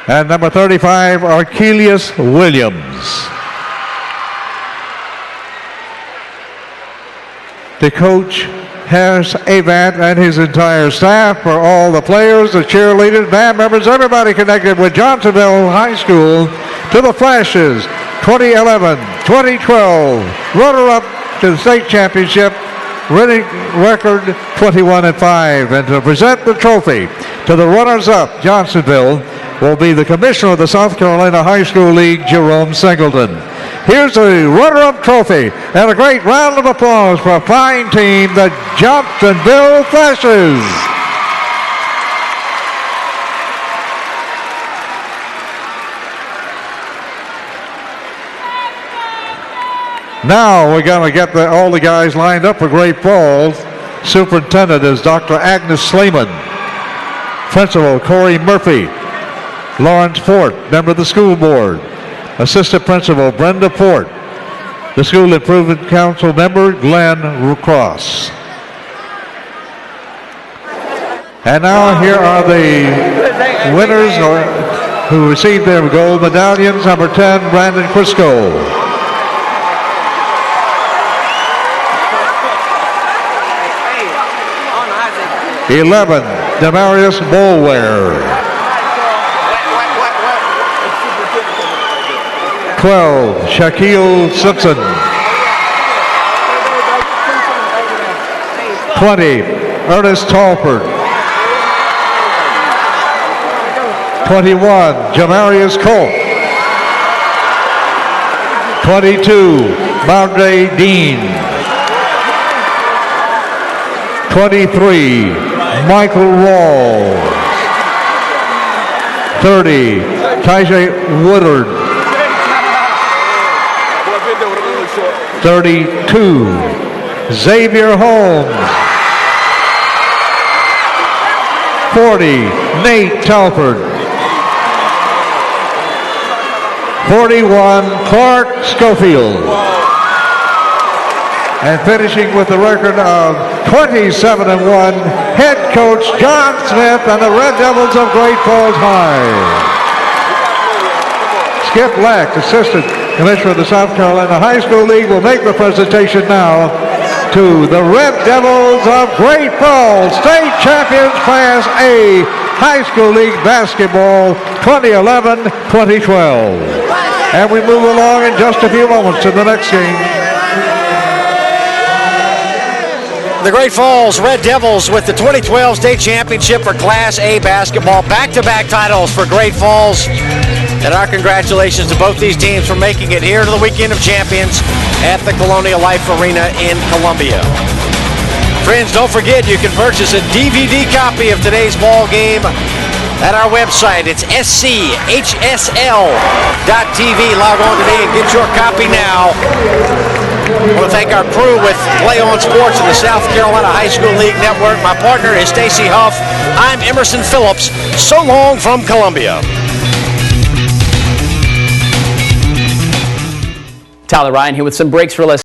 And number 35, Archelius Williams. To Coach Harris Avant and his entire staff, for all the players, the cheerleaders, band members, everybody connected with Johnsonville High School, to the Flashes, 2011, 2012, runner-up to the state championship, winning record 21-5. And to present the trophy to the runners-up, Johnsonville, will be the commissioner of the South Carolina High School League, Jerome Singleton. Here's the runner-up trophy and a great round of applause for a fine team, the Johnsonville Flashes. Now we're going to get all the guys lined up for Great Falls. Superintendent is Dr. Agnes Sleeman. Principal Corey Murphy. Lawrence Fort, member of the school board. Assistant Principal Brenda Fort. The School Improvement Council member Glenn Cross. And now here are the winners who received their gold medallions. Number 10, Brandon Crisco. 11, Demarius Bolware. 12, Shaquille Simpson. 20, Ernest Talford. 21, Jamarius Colt. 22, Boundary Dean. 23, Michael Wall. 30, Tajay Woodard. 32, Xavier Holmes. 40, Nate Telford. 41, Clark Schofield. And finishing with a record of 27-1, head coach John Smith and the Red Devils of Great Falls High. Skip Black, assistant commissioner of the South Carolina High School League, will make the presentation now to the Red Devils of Great Falls, state champions Class A High School League basketball 2011-2012. And we move along in just a few moments to the next game. The Great Falls Red Devils with the 2012 state championship for Class A basketball. Back-to-back titles for Great Falls. And our congratulations to both these teams for making it here to the Weekend of Champions at the Colonial Life Arena in Columbia. Friends, don't forget you can purchase a DVD copy of today's ball game at our website. It's SCHSL.TV. Log on today and get your copy now. I want to thank our crew with Play On Sports and the South Carolina High School League Network. My partner is Stacy Huff. I'm Emerson Phillips. So long from Columbia. Tyler Ryan here with some breaks for listeners.